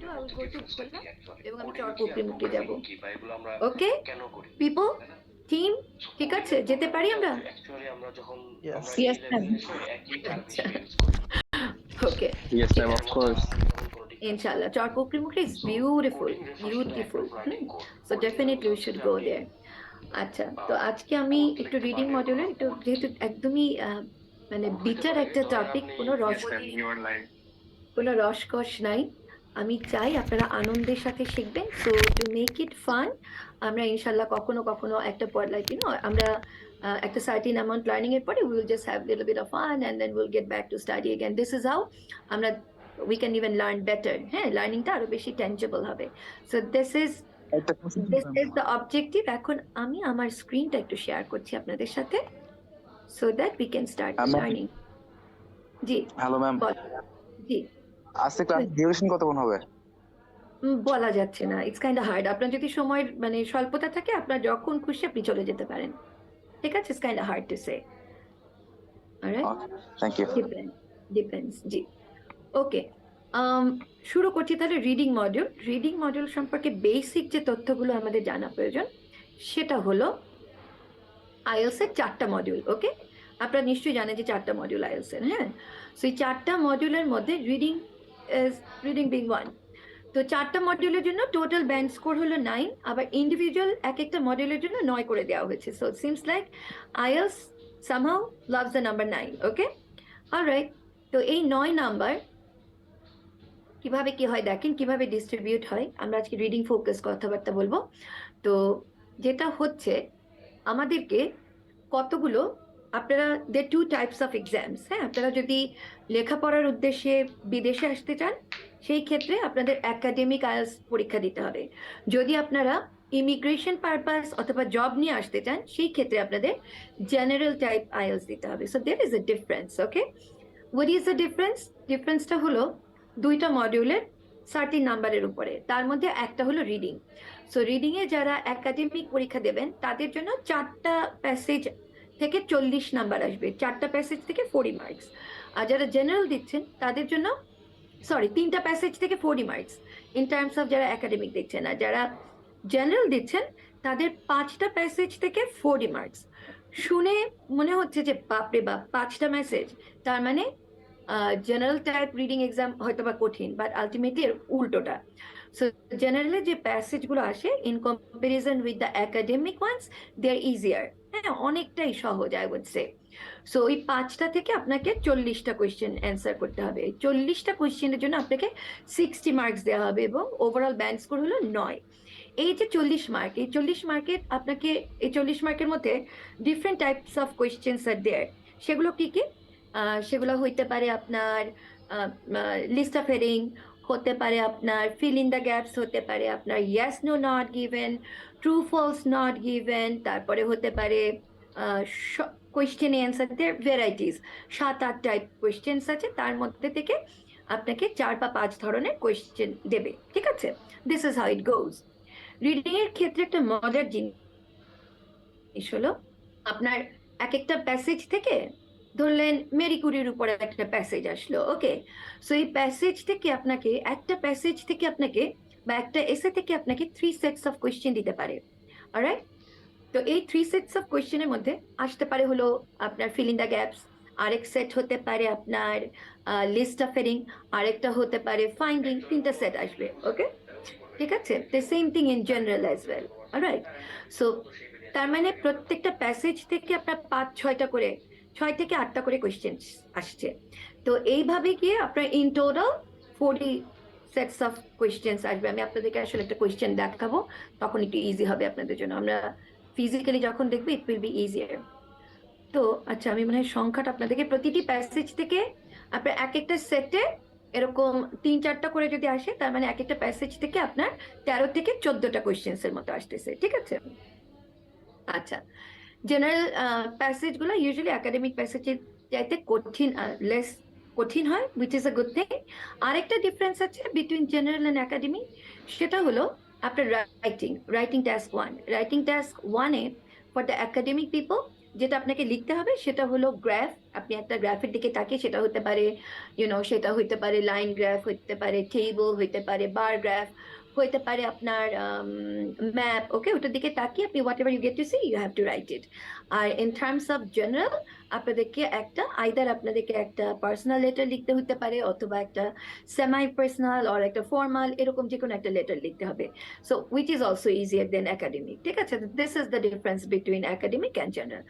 Two I will go to Khulna এবং আমি চরপকরিমুখী যাব। ওকে পিপল, টিম, ঠিক আছে, যেতে পারি আমরা? Yes. Yes, ma'am. আচ্ছা, ওকে, Yes, ঠিক ma'am, of আছে, course. ইনশাআল্লাহ। চরপকরিমুখী is beautiful, beautiful. So definitely we should go there. আচ্ছা, তো আজকে আমি একটু রিডিং মডিউলের একটু, যেহেতু একদমই মানে বিটার একটা topic, Yes, ma'am, you are live. কোনো রসকস নাই, আমি চাই আপনারা আনন্দের সাথে শিখবেন। So to make it fun, আমরা ইনশাল্লাহ কখনো কখনো একটা পড়লাই আমরা একটা সার্টিন অ্যামাউন্ট লার্নিং এর পরে will just have little bit of fun and then will get back to study again. This is how আমরা we can even learn better. হ্যাঁ, লার্নিংটা আরো বেশি টেনজেবল হবে। সো একটা question ছিল this ma'am। Is the objective. এখন আমি আমার স্ক্রিনটা একটু শেয়ার করছি আপনাদের সাথে so that we can start learning. জি হ্যালো ম্যাম, বল। জি, আজকে ক্লাস ডিউরেশন কতক্ষণ হবে? বলা যাচ্ছে না, ইটস কাইন্ড হার্ড। আপনার যদি সময়ের মানে স্বল্পতা থাকে, আপনার যখন খুশি আপনি চলে যেতে পারেন, ঠিক আছে? It's kind hard to say. Alright, thank you. Depends. জি, ওকে, শুরু করছি তাহলে রিডিং মডিউল। রিডিং মডিউল সম্পর্কে বেসিক যে তথ্যগুলো আমাদের জানা প্রয়োজন সেটা হলো আইএলস এর 4টা মডিউল। ওকে, আপনারা নিশ্চয়ই জানেন যে 4টা মডিউল আইএলস এর। হ্যাঁ, সো এই 4টা মডিউলের মধ্যে রিডিং বিং ওয়ান। তো 4টা মডিউলের জন্য টোটাল ব্যান্ড স্কোর হলো 9, আবার ইন্ডিভিজুয়াল এক একটা মডিউলের জন্য 9 করে দেওয়া হয়েছে। So seems like IELTS somehow loves the number 9। Okay, alright. তো এই 9 নাম্বার কিভাবে কি হয় দেখেন, কিভাবে ডিস্ট্রিবিউট হয়। আমরা আজকে রিডিং ফোকাস কথাবার্তা বলবো। তো যেটা হচ্ছে আমাদেরকে কতগুলো, আপনারা দে টু টাইপস অফ এক্সামস। হ্যাঁ, আপনারা যদি লেখাপড়ার উদ্দেশ্যে বিদেশে আসতে চান সেই ক্ষেত্রে আপনাদের একাডেমিক আইএলস পরীক্ষা দিতে হবে। যদি আপনারা ইমিগ্রেশন পারপাস অথবা জব নিয়ে আসতে চান সেই ক্ষেত্রে আপনাদের জেনারেল টাইপ আইএলস দিতে হবে। So there is a difference. Okay, what is the difference? ডিফারেন্সটা হলো দুইটা মডিউলের 30 নাম্বারের উপরে, তার মধ্যে একটা হলো রিডিং। সো রিডিং এ যারা একাডেমিক পরীক্ষা দেবেন তাদের জন্য 4টা প্যাসেজ থেকে 40 নাম্বার আসবে, 4টা প্যাসেজ থেকে 40 মার্কস। আর যারা জেনারেল দিচ্ছেন তাদের জন্য, সরি, 3টা প্যাসেজ থেকে 40 মার্কস ইন টার্মস অফ যারা একাডেমিক দিচ্ছেন। আর যারা জেনারেল দিচ্ছেন তাদের 5টা প্যাসেজ থেকে 40 মার্কস। শুনে মনে হচ্ছে যে বাপরে বাপ, 5টা মেসেজ, তার মানে জেনারেল টাইপ রিডিং এক্সাম হয়তো বা কঠিন, বাট আলটিমেটলি এর উল্টোটা। সো জেনারেলে যে প্যাসেজ গুলো আসে in comparison with the academic ones, they are easier. হ্যাঁ, অনেকটাই সহজ আই উড সে। সো ওই 5টা থেকে আপনাকে 40টা কোয়েশ্চেন অ্যান্সার করতে হবে। 40টা কোয়েশ্চেনের জন্য আপনাকে 60 মার্কস দেওয়া হবে এবং ওভারঅল ব্যান্ড স্কোর হলো 9। এই যে 40 মার্ক, এই 40 মার্কের আপনাকে, এই 40 মার্কের মধ্যে ডিফারেন্ট টাইপস অফ কোয়েশ্চেন্স আর দেয়ার। সেগুলো কি কি? সেগুলো হইতে পারে আপনার লিস্ট অফ হেডিং, হতে পারে আপনার ফিল ইন দ্য গ্যাপস, হতে পারে আপনার yes no not given, true false not given, তারপরে হতে পারে কোয়েশ্চেন অ্যান্সার দের ভ্যারাইটিস। 7-8 টাইপ কোয়েশ্চেন্স আছে, তার মধ্যে থেকে আপনাকে 4 বা 5 ধরনের কোয়েশ্চেন দেবে। ঠিক আছে, this is how it goes. Reading এর ক্ষেত্রে একটা মজার জিনিস হলো আপনার এক একটা প্যাসেজ থেকে, ধরলেন মেরি কুরির উপরে একটা প্যাসেজ আসলো। ওকে, সো এই প্যাসেজ থেকে আপনাকে, একটা প্যাসেজ থেকে আপনাকে বা একটা এসে থেকে আপনাকে 3 সেটস অফ কোয়েশ্চেন দিতে পারে। অলরাইট, তো এই 3 সেটস অফ কোয়েশ্চেনের মধ্যে আসতে পারে হলো আপনার ফিল ইন দ্য গ্যাপস, আরেক সেট হতে পারে আপনার লিস্ট অফ হেডিং, আরেকটা হতে পারে ফাইন্ডিং। 3টা সেট আসবে। ওকে, ঠিক আছে, the same thing in general as well. Alright, so তার মানে প্রত্যেকটা প্যাসেজ থেকে আপনার 5-6টা করে, 6 থেকে 8টা করে কোয়েশ্চেন আসছে। তো এইভাবে গিয়ে আপনার in total 40 sets of questions আসবে। আমি আপনাদেরকে আসলে একটা কোয়েশ্চেন দেখাবো, তখন একটু ইজি হবে আপনাদের জন্য। আমরা ফিজিক্যালি যখন দেখবো ইট উইল বি ইজিয়ার। তো আচ্ছা, আমি মনে হয় সংখ্যাটা আপনাদেরকে, প্রতিটি প্যাসেজ থেকে আপনার এক একটা সেটে এরকম 3-4টা করে যদি আসে, তার মানে এক একটা প্যাসেজ থেকে আপনার 13 থেকে 14টা কোয়েশ্চেন্স এর মতো আসতেছে। ঠিক আছে, আচ্ছা। জেনারেল প্যাসেজ গুলো ইউজুয়ালি একাডেমিক প্যাসেজের চাইতে কঠিন, লেস কঠিন হয়, which is a good thing. আরেকটা ডিফারেন্স আছে বিটুইন জেনারেল এন্ড একাডেমিক, সেটা হলো আপনার রাইটিং টাস্ক 1। রাইটিং টাস্ক 1-এ ফর দ্য একাডেমিক পিপল যেটা আপনাকে লিখতে হবে সেটা হলো গ্রাফ। আপনি একটা গ্রাফের দিকে তাকিয়ে, সেটা হতে পারে সেটা হইতে পারে লাইন গ্রাফ, হইতে পারে টেবল, হইতে পারে বার গ্রাফ, হইতে পারে আপনার ম্যাপ। ওকে, ওটার দিকে তাকিয়ে আপনি whatever you get to see you have to write it. আর ইন টার্মস অফ জেনারেল, আপনাদেরকে একটা পার্সোনাল লেটার লিখতে হতে পারে, অথবা একটা সেমি পার্সোনাল আর একটা ফর্মাল, এরকম যে কোনো একটা লেটার লিখতে হবে। So which is also easier than academic. ঠিক আছে, this is the difference between academic and general.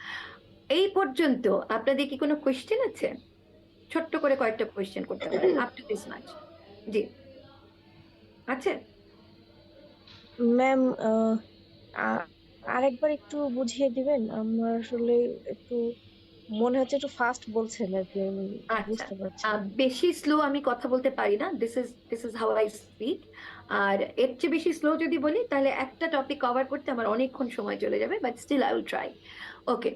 এই পর্যন্ত আপনাদের কি কোনো কোয়েশ্চেন আছে? ছোট্ট করে কয়েকটা কোয়েশ্চেন করতে পারেন আপ টু দিস মাচ। জি, আছে? ম্যাম, আরেকবার একটু বুঝিয়ে দিবেন? আমার আসলে একটু মনে হচ্ছে একটু ফাস্ট বলছেন আর কি, আমি আচ্ছা, বুঝতে পারছি না। বেশি স্লো আমি কথা বলতে পারি না, this is how I speak. আর এর চেয়ে বেশি স্লো যদি বলি তাহলে একটা টপিক কভার করতে আমার অনেকক্ষণ সময় চলে যাবে, but still I will try. Okay,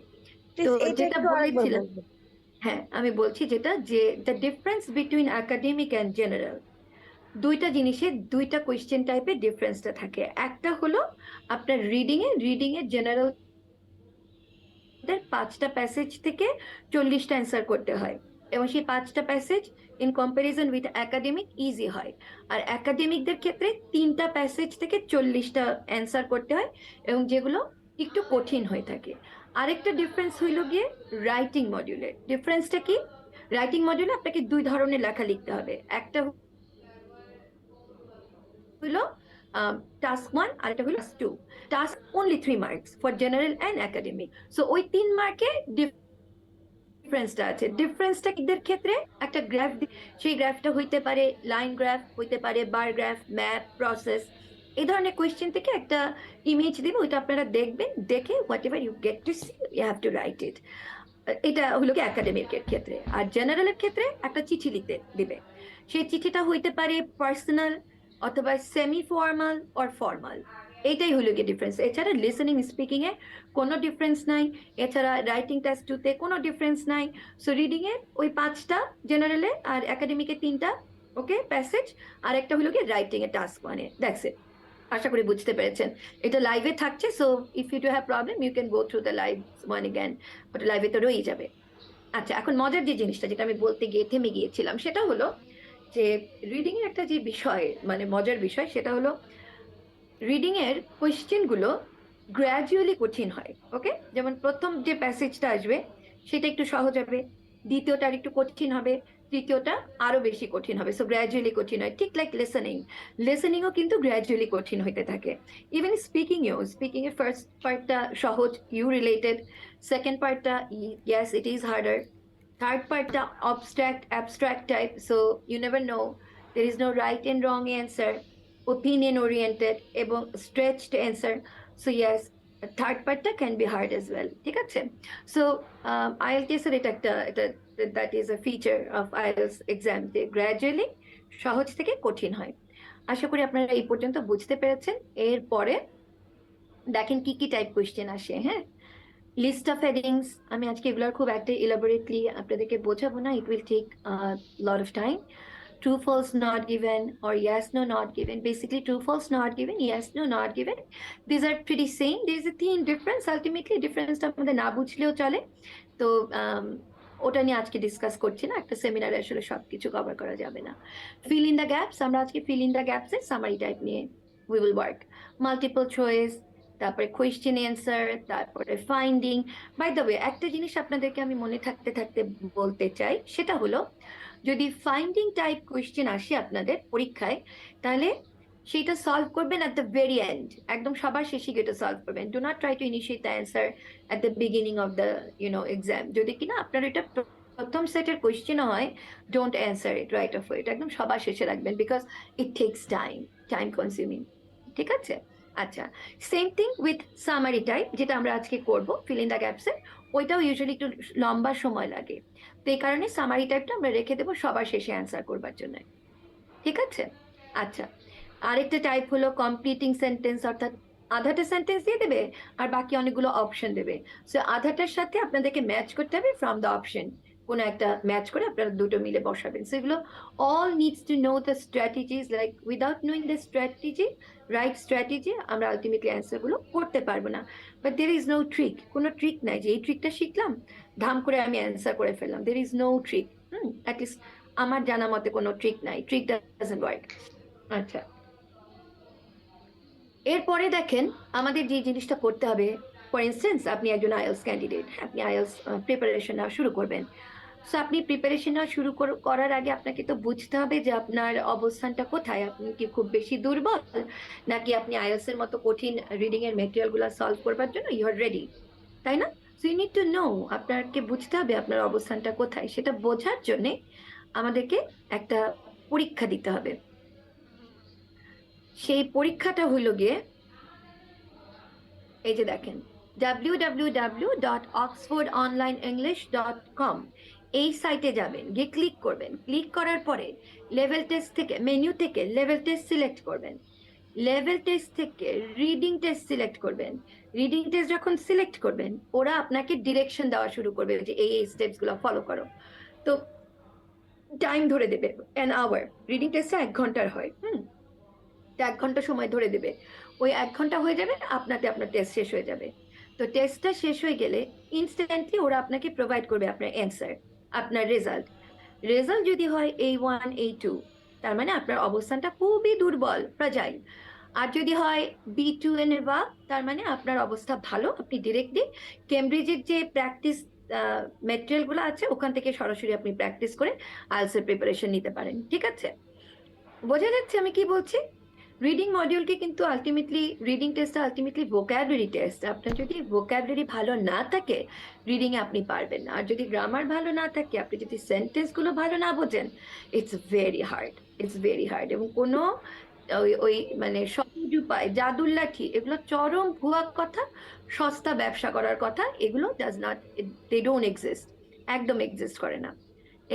তো প্লিজ এটা যেটা একটু আরেকবার বলেছিলাম, বলবেন। হ্যাঁ আমি বলছি যেটা, যে the difference between academic and general, দুইটা জিনিসের দুইটা কোয়েশ্চেন টাইপের ডিফারেন্সটা থাকে। একটা হলো আপনার রিডিং এ জেনারেল 5টা প্যাসেজ থেকে 40টা অ্যান্সার করতে হয়, এবং সেই 5টা passage in comparison with academic easy হয়। আর একাডেমিকদের ক্ষেত্রে 3টা প্যাসেজ থেকে 40টা অ্যান্সার করতে হয়, এবং যেগুলো একটু কঠিন হয়ে থাকে। আরেকটা ডিফারেন্স হইল গিয়ে রাইটিং মডিউলের। ডিফারেন্সটা কি? রাইটিং মডিউলে আপনাকে দুই ধরনের লেখা লিখতে হবে। একটা হলো টাস্ক 1, আর এটা হলো task 2। Task only 3 marks for general and academic. So ওই 3 মার্কে ডিফারেন্সটা আছে। ডিফারেন্সটা এদের ক্ষেত্রে একটা গ্রাফ, সেই গ্রাফটা হইতে পারে লাইন গ্রাফ, হইতে পারে বার গ্রাফ, ম্যাপ, প্রসেস, এই ধরনের কোয়েশ্চেন থেকে একটা ইমেজ দিবে, ওইটা আপনারা দেখবেন, দেখে whatever you get to see you have to write it. এটা হলো কি একাডেমিকের ক্ষেত্রে। আর জেনারেলের ক্ষেত্রে একটা চিঠি লিখতে দিবে, সেই চিঠিটা হইতে পারে পার্সোনাল, অথবা সেমি ফর্মাল অর ফর্মাল। এইটাই হলো গিয়ে ডিফারেন্স। এছাড়া লিসেনিং স্পিকিং এ কোনো ডিফারেন্স নাই, এছাড়া রাইটিং টেস্ট 2তে কোনো ডিফারেন্স নাই। সো রিডিং এর ওই 5টা, জেনারেলে আর একাডেমিকে 3টা ওকে প্যাসেজ, আর একটা হলো গিয়ে রাইটিং এর টাস্ক 1-এ। That's it. আশা করি বুঝতে পেরেছেন। এটা লাইভে থাকছে, so if you do have problem you can go through the live one again, ওটা লাইভে তো রয়েই যাবে। আচ্ছা, এখন মজার যে জিনিসটা যেটা আমি বলতে গিয়ে থেমে গিয়েছিলাম, সেটা হলো যে রিডিং এর একটা যে বিষয়, মানে মজার বিষয়, সেটা হলো রিডিং এর কোয়েশ্চেন গুলো গ্র্যাজুয়ালি কঠিন হয়। ওকে, যেমন প্রথম যে প্যাসেজটা আসবে সেটা একটু সহজ হবে, দ্বিতীয়টা আর একটু কঠিন হবে, তৃতীয়টা আরো বেশি কঠিন হবে। সো গ্র্যাজুয়ালি কঠিন হয়, ঠিক লাইক লিসেনিংও কিন্তু গ্র্যাজুয়ালি কঠিন হইতে থাকে। ইভেন স্পিকিং এর ফার্স্ট পার্টটা সহজ, ইউ রিলেটেড, সেকেন্ড পার্টটা yes it is harder, third পার্টটা abstract type, so you never know, there is no right and wrong answer, opinion oriented এবং stretched answer. So yes, third পার্টটা can be hard as well। ঠিক আছে, so IELTS এর এটা that is a feature of IELTS exam, যে gradually সহজ থেকে কঠিন হয়। আশা করি আপনারা এই পর্যন্ত বুঝতে পেরেছেন। এরপরে দেখেন কি কি টাইপ কোয়েশ্চেন আসে। হ্যাঁ, লিস্ট অফ হেডিংস, আমি আজকে এগুলোর খুব একটা ইলাবোরেটলি আপনাদেরকে বোঝাবো না, it will take lot of time. True, false, not given, or yes, no, not given. Basically, true, false, not given, yes, no, not given. These are pretty same. There is a thin difference. Ultimately, difference টা আমাদের না বুঝলেও চলে। তো ওটা নিয়ে আজকে discuss করছি না, একটা সেমিনারে আসলে সবকিছু কভার করা যাবে না। ফিল ইন দ্য গ্যাপস, আমরা আজকে ফিল ইন দ্য গ্যাপস এর সামারি টাইপ নিয়ে we will work. Multiple choice, তারপরে কোয়েশ্চেন অ্যান্সার, তারপরে ফাইন্ডিং। বাই দ্য ওয়ে, একটা জিনিস আপনাদেরকে আমি মনে থাকতে থাকতে বলতে চাই, সেটা হলো যদি ফাইন্ডিং টাইপ কোয়েশ্চেন আসে আপনাদের পরীক্ষায়, তাহলে সেটা সলভ করবেন অ্যাট দ্য ভেরি এন্ড, একদম সবার শেষে এটা সলভ করবেন। Do not try to initiate the answer at the beginning of the exam. যদি কিনা আপনার এটা প্রথম সেটের কোয়েশ্চেনও হয়, don't answer it right of it, একদম সবার শেষে রাখবেন, because it takes time consuming. ঠিক আছে, আচ্ছা। Same thing with summary type, যেটা আমরা আজকে করব ফিল ইন দ্য গ্যাপস এর, ওইটাও ইউজুয়ালি একটু লম্বা সময় লাগে। তো এই কারণে সামারি টাইপটা আমরা রেখে দেবো সবার শেষে অ্যান্সার করবার জন্য। ঠিক আছে, আচ্ছা। আরেকটা টাইপ হলো কমপ্লিটিং সেন্টেন্স, অর্থাৎ আধাটা সেন্টেন্স দিয়ে দেবে আর বাকি অনেকগুলো অপশন দেবে। সো আধাটার সাথে আপনাদেরকে ম্যাচ করতে হবে ফ্রম দ্য অপশন, কোনো একটা ম্যাচ করে আপনারা দুটো মিলে বসাবেন। সো এগুলো all needs to know the strategies, like without knowing the strategy, right strategy, আমরা আলটিমেটলি অ্যান্সার গুলো করতে পারবো না। But there is no trick, কোনো ট্রিক নাই যে এই ট্রিকটা শিখলাম ধাম করে আমি অ্যান্সার করে ফেললাম। There is no trick. At least আমার জানা মতে কোনো ট্রিক নাই, ট্রিক ডাজন্ট ওয়ার্ক। আচ্ছা, এরপরে দেখেন আমাদের যে জিনিসটা করতে হবে, ফর ইনস্টেন্স আপনি একজন আইএলস ক্যান্ডিডেট, আপনি আইএলস প্রিপারেশন নেওয়া শুরু করবেন। সো আপনি প্রিপারেশন নেওয়া শুরু করার আগে আপনাকে তো বুঝতে হবে যে আপনার অবস্থানটা কোথায়। আপনি কি খুব বেশি দুর্বল, নাকি আপনি আইএলস এর মতো কঠিন রিডিং এর মেটেরিয়াল গুলো সলভ করবার জন্য ইউ আর রেডি, তাই না? So you need to know, আপনাকে বুঝতে হবে আপনার অবস্থানটা কোথায়। সেটা বোঝার জন্য আমাদেরকে একটা পরীক্ষা দিতে হবে। সেই পরীক্ষাটা হইল গিয়ে এই যে দেখেন, www.oxfordonlineenglish.com, এই সাইটে যাবেন, গিয়ে ক্লিক করবেন। ক্লিক করার পরে লেভেল টেস্ট থেকে, মেনু থেকে লেভেল টেস্ট সিলেক্ট করবেন। লেভেল টেস্ট থেকে রিডিং টেস্ট সিলেক্ট করবেন। রিডিং টেস্ট যখন সিলেক্ট করবেন, ওরা আপনাকে ডিরেকশন দেওয়া শুরু করবে যে এই স্টেপস গুলো ফলো করো। তো টাইম ধরে দেবে, অ্যান আওয়ার। রিডিং টেস্টটা 1 ঘন্টার হয়। 1 ঘন্টা সময় ধরে দেবে। ওই 1 ঘন্টা হয়ে যাবে, আপনার টেস্ট শেষ হয়ে যাবে। তো টেস্টটা শেষ হয়ে গেলে ইনস্ট্যান্টলি ওরা আপনাকে প্রোভাইড করবে আপনার অ্যান্সার, আপনার রেজাল্ট। রেজাল্ট যদি হয় A1 A2, তার মানে আপনার অবস্থানটা খুবই দুর্বল, ফ্রাজাইল। আর যদি হয় B2 এন বা, তার মানে আপনার অবস্থা ভালো, আপনি ডিরেক্টলি কেমব্রিজের যে প্র্যাকটিস মেটেরিয়াল গুলো আছে ওখান থেকে সরাসরি আপনি প্র্যাকটিস করে আইএলটিএস এর প্রিপারেশন নিতে পারেন। ঠিক আছে, বোঝা যাচ্ছে আমি কি বলছি? রিডিং মডিউলকে কিন্তু ultimately, reading test ultimately vocabulary test. আপনার যদি ভোকাবুলারি ভালো না থাকে, রিডিং এ আপনি পারবেন না। আর যদি গ্রামার ভালো না থাকে, আপনি যদি সেন্টেন্স গুলো ভালো না বোঝেন, it's very hard, it's very hard. এবং কোনো ওই ওই মানে সহজ উপায়, জাদুর লাঠি, এগুলো চরম ভুয়া কথা, সস্তা ব্যবসা করার কথা, এগুলো does not, they don't exist, একদম এক্সিস্ট করে না।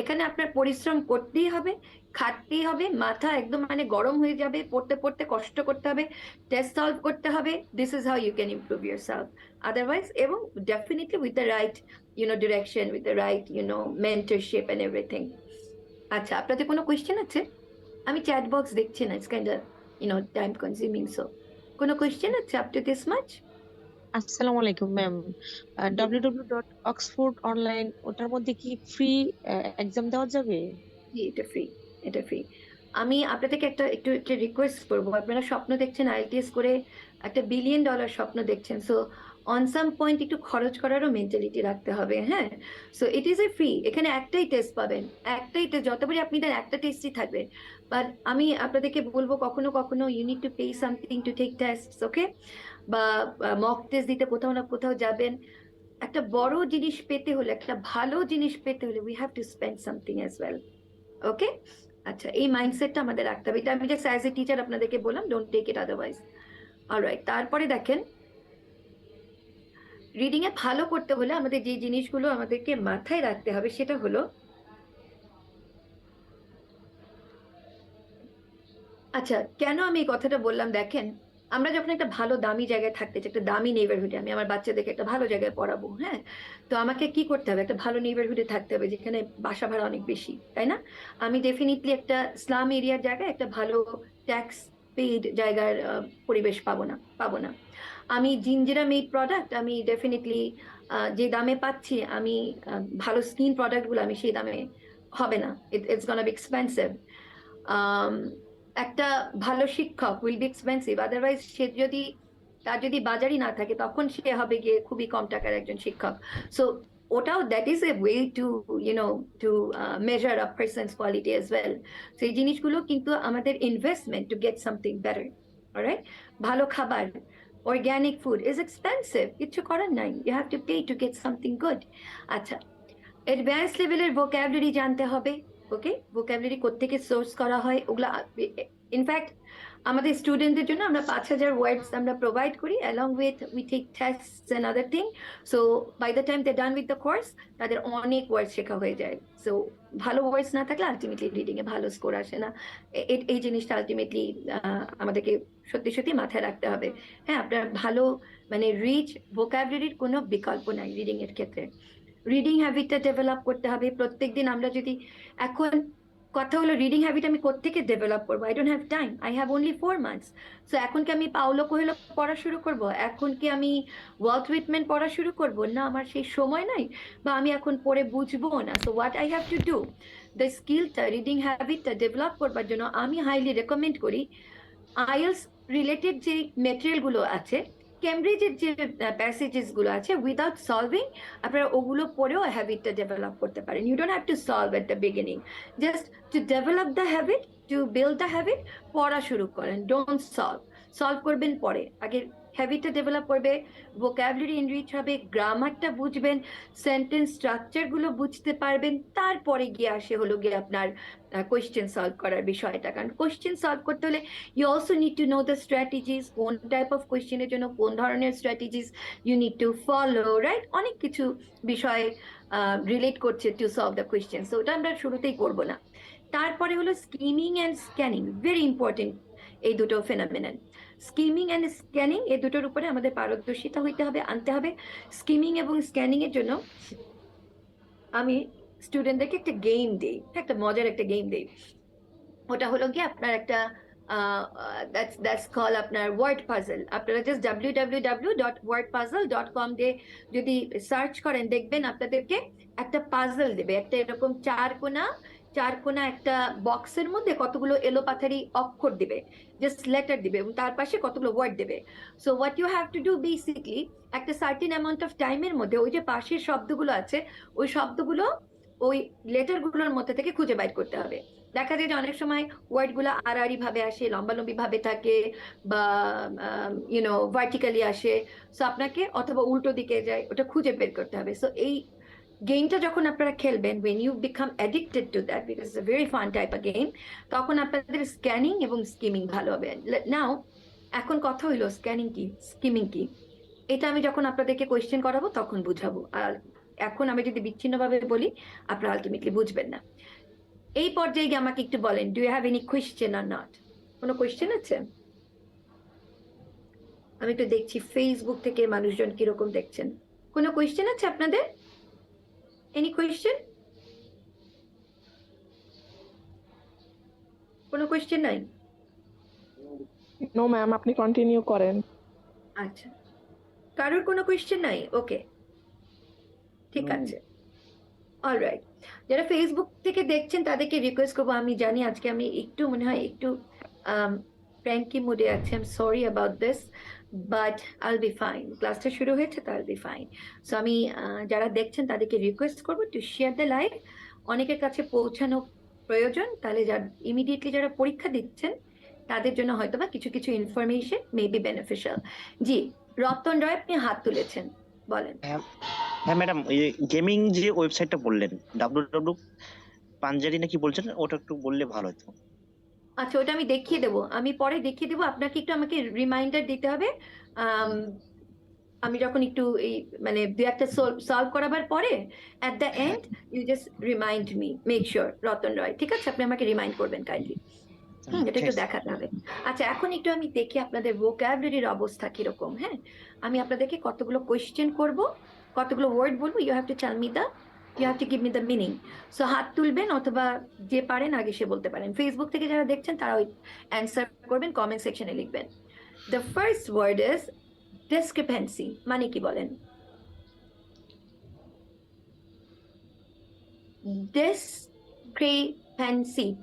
এখানে আপনার পরিশ্রম করতেই হবে, খাটতেই হবে, মাথা একদম মানে গরম হয়ে যাবে, পড়তে পড়তে কষ্ট করতে হবে, টেস্ট সলভ করতে হবে। This is how you can improve yourself. Otherwise, এবং definitely with the right direction, with the right mentorship and everything. আচ্ছা, আপনাদের কোনো কোয়েশ্চেন আছে? আমি চ্যাট বক্স দেখছি না, it's kind of time consuming. So কোনো কোয়েশ্চেন আছে আপ টু দিস মাচ? আসসালামু আলাইকুম ম্যাম। www.oxfordonline, ওটার মধ্যে কি ফ্রি এক্সাম দেওয়া যাবে? জি, এটা ফ্রি, এটা ফ্রি। আমি আপনাদেরকে একটু একটা রিকোয়েস্ট করবো, আপনারা স্বপ্ন দেখছেন আইএলটিএস করে, একটা $1 বিলিয়ন স্বপ্ন দেখছেন। সো অন সাম পয়েন্ট একটু খরচ করারও মেন্টালিটি রাখতে হবে। হ্যাঁ, so it is a free. এখানে একটাই টেস্ট পাবেন, একটাই টেস্ট, যতবারই আপনি দেন একটা টেস্টই থাকবে। বাট আমি আপনাদেরকে বলবো, কখনো কখনো you need to pay something to take test, okay? বা মক টেস্ট দিতে কোথাও না কোথাও যাবেন। একটা বড় জিনিস পেতে হলে, একটা ভালো জিনিস পেতে হলে, we have to spend something as well. Okay, আচ্ছা, এই মাইন্ডসেটটা আমাদের রাখতে হবে। এটা আমি জাস্ট অ্যাজ এ টিচার আপনাদেরকে বললাম, don't take it otherwise. Alright, তারপরে দেখেন, রিডিং এ ভালো করতে হলে আমাদের যে জিনিসগুলো আমাদেরকে মাথায় রাখতে হবে, সেটা হলো, আচ্ছা, কেন আমি এই কথাটা বললাম দেখেন, আমরা যখন একটা ভালো দামি জায়গায় থাকতে চাই, একটা দামি নেইবারহুডে, আমি আমার বাচ্চাদেরকে একটা ভালো জায়গায় পড়াবো, হ্যাঁ, তো আমাকে কি করতে হবে? একটা ভালো নেইবারহুডে থাকতে হবে যেখানে বাসা ভাড়া অনেক বেশি, তাই না? আমি ডেফিনেটলি একটা স্লাম এরিয়ার জায়গায় একটা ভালো ট্যাক্স পেইড জায়গার পরিবেশ পাবো না। আমি জিঞ্জিরা মেড প্রোডাক্ট আমি ডেফিনেটলি যে দামে পাচ্ছি, আমি ভালো স্কিন প্রোডাক্টগুলো আমি সেই দামে হবে না, ইটস গোনা বি এক্সপেন্সিভ। একটা ভালো শিক্ষক উইল বি এক্সপেন্সিভ, আদারওয়াইজ তার যদি বাজারই না থাকে, তখন সে হবে গিয়ে খুবই কম টাকার একজন শিক্ষক। সো ওটাও, that is a way to to measure a person's quality as well. তো এই জিনিসগুলো কিন্তু আমাদের investment to get something better. Alright, ভালো খাবার, অর্গ্যানিক ফুড ইজ এক্সপেন্সিভ, কিছু করার নাই, you have to pay to get something good. আচ্ছা, অ্যাডভান্স লেভেলের ভোকাবুলারি জানতে হবে। ওকে, ভোকাবুলারি কোত্থেকে সোর্স করা হয় ওগুলা, ইনফ্যাক্ট আমাদের স্টুডেন্টদের জন্য আমরা 5,000 ওয়ার্ডস আমরা প্রোভাইড করি, along with we take tests and other thing. So by the time they done with the course, তাদের অনেক ওয়ার্ড শেখা হয়ে যায়। সো ভালো ওয়ার্ডস না থাকলে আলটিমেটলি রিডিং এ ভালো স্কোর আসে না। এই জিনিসটা আলটিমেটলি আমাদেরকে সত্যি সত্যি মাথায় রাখতে হবে। হ্যাঁ, আপনার ভালো মানে রিচ ভোকাবুলারির কোনো বিকল্প নাই রিডিং এর ক্ষেত্রে। রিডিং হ্যাবিটটা ডেভেলপ করতে হবে। প্রত্যেকদিন আমরা যদি এখন কথা হলো রিডিং হ্যাবিট আমি কোত্থেকে ডেভেলপ করবো? I don't have time, I have only 4 months। So এখন কি আমি পাওলো কোয়েলো পড়া শুরু করব? এখন কি আমি ওয়াল্ট হুইটম্যান পড়া শুরু করব? না, আমার সেই সময় নাই, বা আমি এখন পড়ে বুঝবো না। So what I have to do, the স্কিলটা, রিডিং হ্যাবিটটা ডেভেলপ করবার জন্য আমি হাইলি রেকমেন্ড করি আইএলস রিলেটেড যে মেটেরিয়াল গুলো আছে, কেমব্রিজের যে প্যাসেজেস গুলো আছে, উইদাউট সলভিং আপনারা ওগুলো পড়েও হ্যাবিটটা ডেভেলপ করতে পারেন। You don't have to solve at the beginning, just to develop the habit, to build the habit, পড়া শুরু করেন। ডোন্ট সলভ, সলভ করবেন পরে, আগে হ্যাবিটটা ডেভেলপ করবে, ভোকাবুলারি এনরিচ হবে, গ্রামারটা বুঝবেন, সেন্টেন্স স্ট্রাকচার গুলো বুঝতে পারবেন, তারপরে গিয়ে আসে হলো গিয়ে আপনার কোয়েশ্চেন সলভ করার বিষয়টা। কারণ কোয়েশ্চেন সলভ করতে হলে you also need to know the strategies, কোন টাইপ অফ কোয়েশ্চেনের জন্য কোন ধরনের strategies you need to follow, right? অনেক কিছু বিষয় রিলেট করছে to solve the question, so ওটা আমরা শুরুতেই করব না। তারপরে হলো skimming and scanning, very important এই দুটো ফেনোমেনন। স্কিমিং অ্যান্ড স্ক্যানিং এই দুটোর উপরে আমাদের পারদর্শিতা হইতে হবে, আনতে হবে। স্কিমিং এবং স্ক্যানিং এর জন্য আমি স্টুডেন্টদেরকে একটা গেম দিই, একটা মজার একটা গেম দিই। ওটা হলো কি আপনার একটা দ্যাটস কল আপনার ওয়ার্ড পাজল। আপনারা জাস্ট www.wordpuzzle.com দিয়ে যদি সার্চ করেন দেখবেন আপনাদেরকে একটা পাজল দেবে, একটা এরকম চার কোনা একটা বক্সের মধ্যে কতগুলো এলোপাথারি অক্ষর দিবে, জাস্ট লেটার দিবে, এবং তার পাশে কতগুলো ওয়ার্ড দেবে। So what you have to do basically, একটা সার্টেন অ্যামাউন্ট অফ টাইমের মধ্যে ওই যে পাশের শব্দগুলো আছে ওই শব্দগুলো ওই লেটার গুলোর মধ্যে থেকে খুঁজে বাইর করতে হবে। দেখা যায় যে অনেক সময় ওয়ার্ড গুলো আড়াআড়ি ভাবে আসে, লম্বালম্বি ভাবে থাকে, বা ভার্টিক্যালি আসে। সো আপনাকে অথবা উল্টো দিকে যায়, ওটা খুঁজে বের করতে হবে। সো এই গেমটা যখন আপনারা খেলবেন, when you become addicted to that, because it's a very fun type of game, তখন আপনাদের স্ক্যানিং এবং স্কিমিং ভালো হবে। নাও এখন কথা হইলো স্ক্যানিং কি, স্কিমিং কি, এটা আমি যখন আপনাদেরকে কোয়েশ্চেন করাবো তখন বুঝাবো। আর এখন আমি যদি বিচ্ছিন্নভাবে বলি আপনারা আলটিমেটলি বুঝবেন না। এই পর্যায়ে গিয়ে আমাকে একটু বলেন, do you have any question or not? কোনো কোয়েশ্চেন আছে? আমি একটু দেখছি ফেসবুক থেকে মানুষজন কিরকম দেখছেন। কোনো কোয়েশ্চেন আছে আপনাদের? Any question? কোনো কোয়েশ্চেন নাই? নো ম্যাম, আপনি কন্টিনিউ করেন। আচ্ছা, কারোর কোনো কোয়েশ্চেন নাই? ওকে, ঠিক আছে, অলরাইট। যারা ফেসবুক থেকে দেখছেন তাদেরকে রিকোয়েস্ট করবো, আমি জানি আজকে আমি একটু মনে হয় একটু প্র্যাঙ্কি মুডে আছি, I am sorry about this, but I will be fine. ক্লাসটা শুরু হয়েছে তো I will be fine. So আমি যারা দেখছেন তাদেরকে রিকোয়েস্ট করবো টু শেয়ার দ্য লাইভ, অনেকের কাছে পৌঁছানো প্রয়োজন, তাহলে যারা ইমিডিয়েটলি যারা পরীক্ষা দিচ্ছেন তাদের জন্য হয়তো বা কিছু কিছু ইনফরমেশন মে বি বেনিফিশিয়াল। জি, রতন রয় আপনি হাত তুলেছেন, বলেন। হ্যাঁ ম্যাডাম, ওই গেমিং যে ওয়েবসাইটটা বললেন www পাঞ্জারি নাকি বলছেন, ওটা একটু বললে ভালো হতো। আচ্ছা, ওটা আমি দেখিয়ে দেবো, আমি পরে দেখিয়ে দেবো। আপনাকে একটু আমাকে রিমাইন্ডার দিতে হবে। আমি যখন একটু এই মানে দু একটা সলভ করাবার পরে at the end you just remind me, make sure. Ratan Roy, ঠিক আছে, আপনি আমাকে রিমাইন্ড করবেন কাইন্ডলি। এটা একটু দেখাতে হবে। আচ্ছা, এখন একটু আমি দেখি আপনাদের ভোকাবুলারির অবস্থা কিরকম। হ্যাঁ, আমি আপনাদেরকে কতগুলো কোয়েশ্চেন করব, কতগুলো ওয়ার্ড বলবো, you have to tell me the, you have to give me the meaning. So হাত তুলবেন, অথবা যে পারেন আগে সে বলতে পারেন। ফেসবুক থেকে যারা দেখছেন তারা ওই অ্যান্সার করবেন, কমেন্ট সেকশনে লিখবেন। The first word is discrepancy. মানে কি বলেন?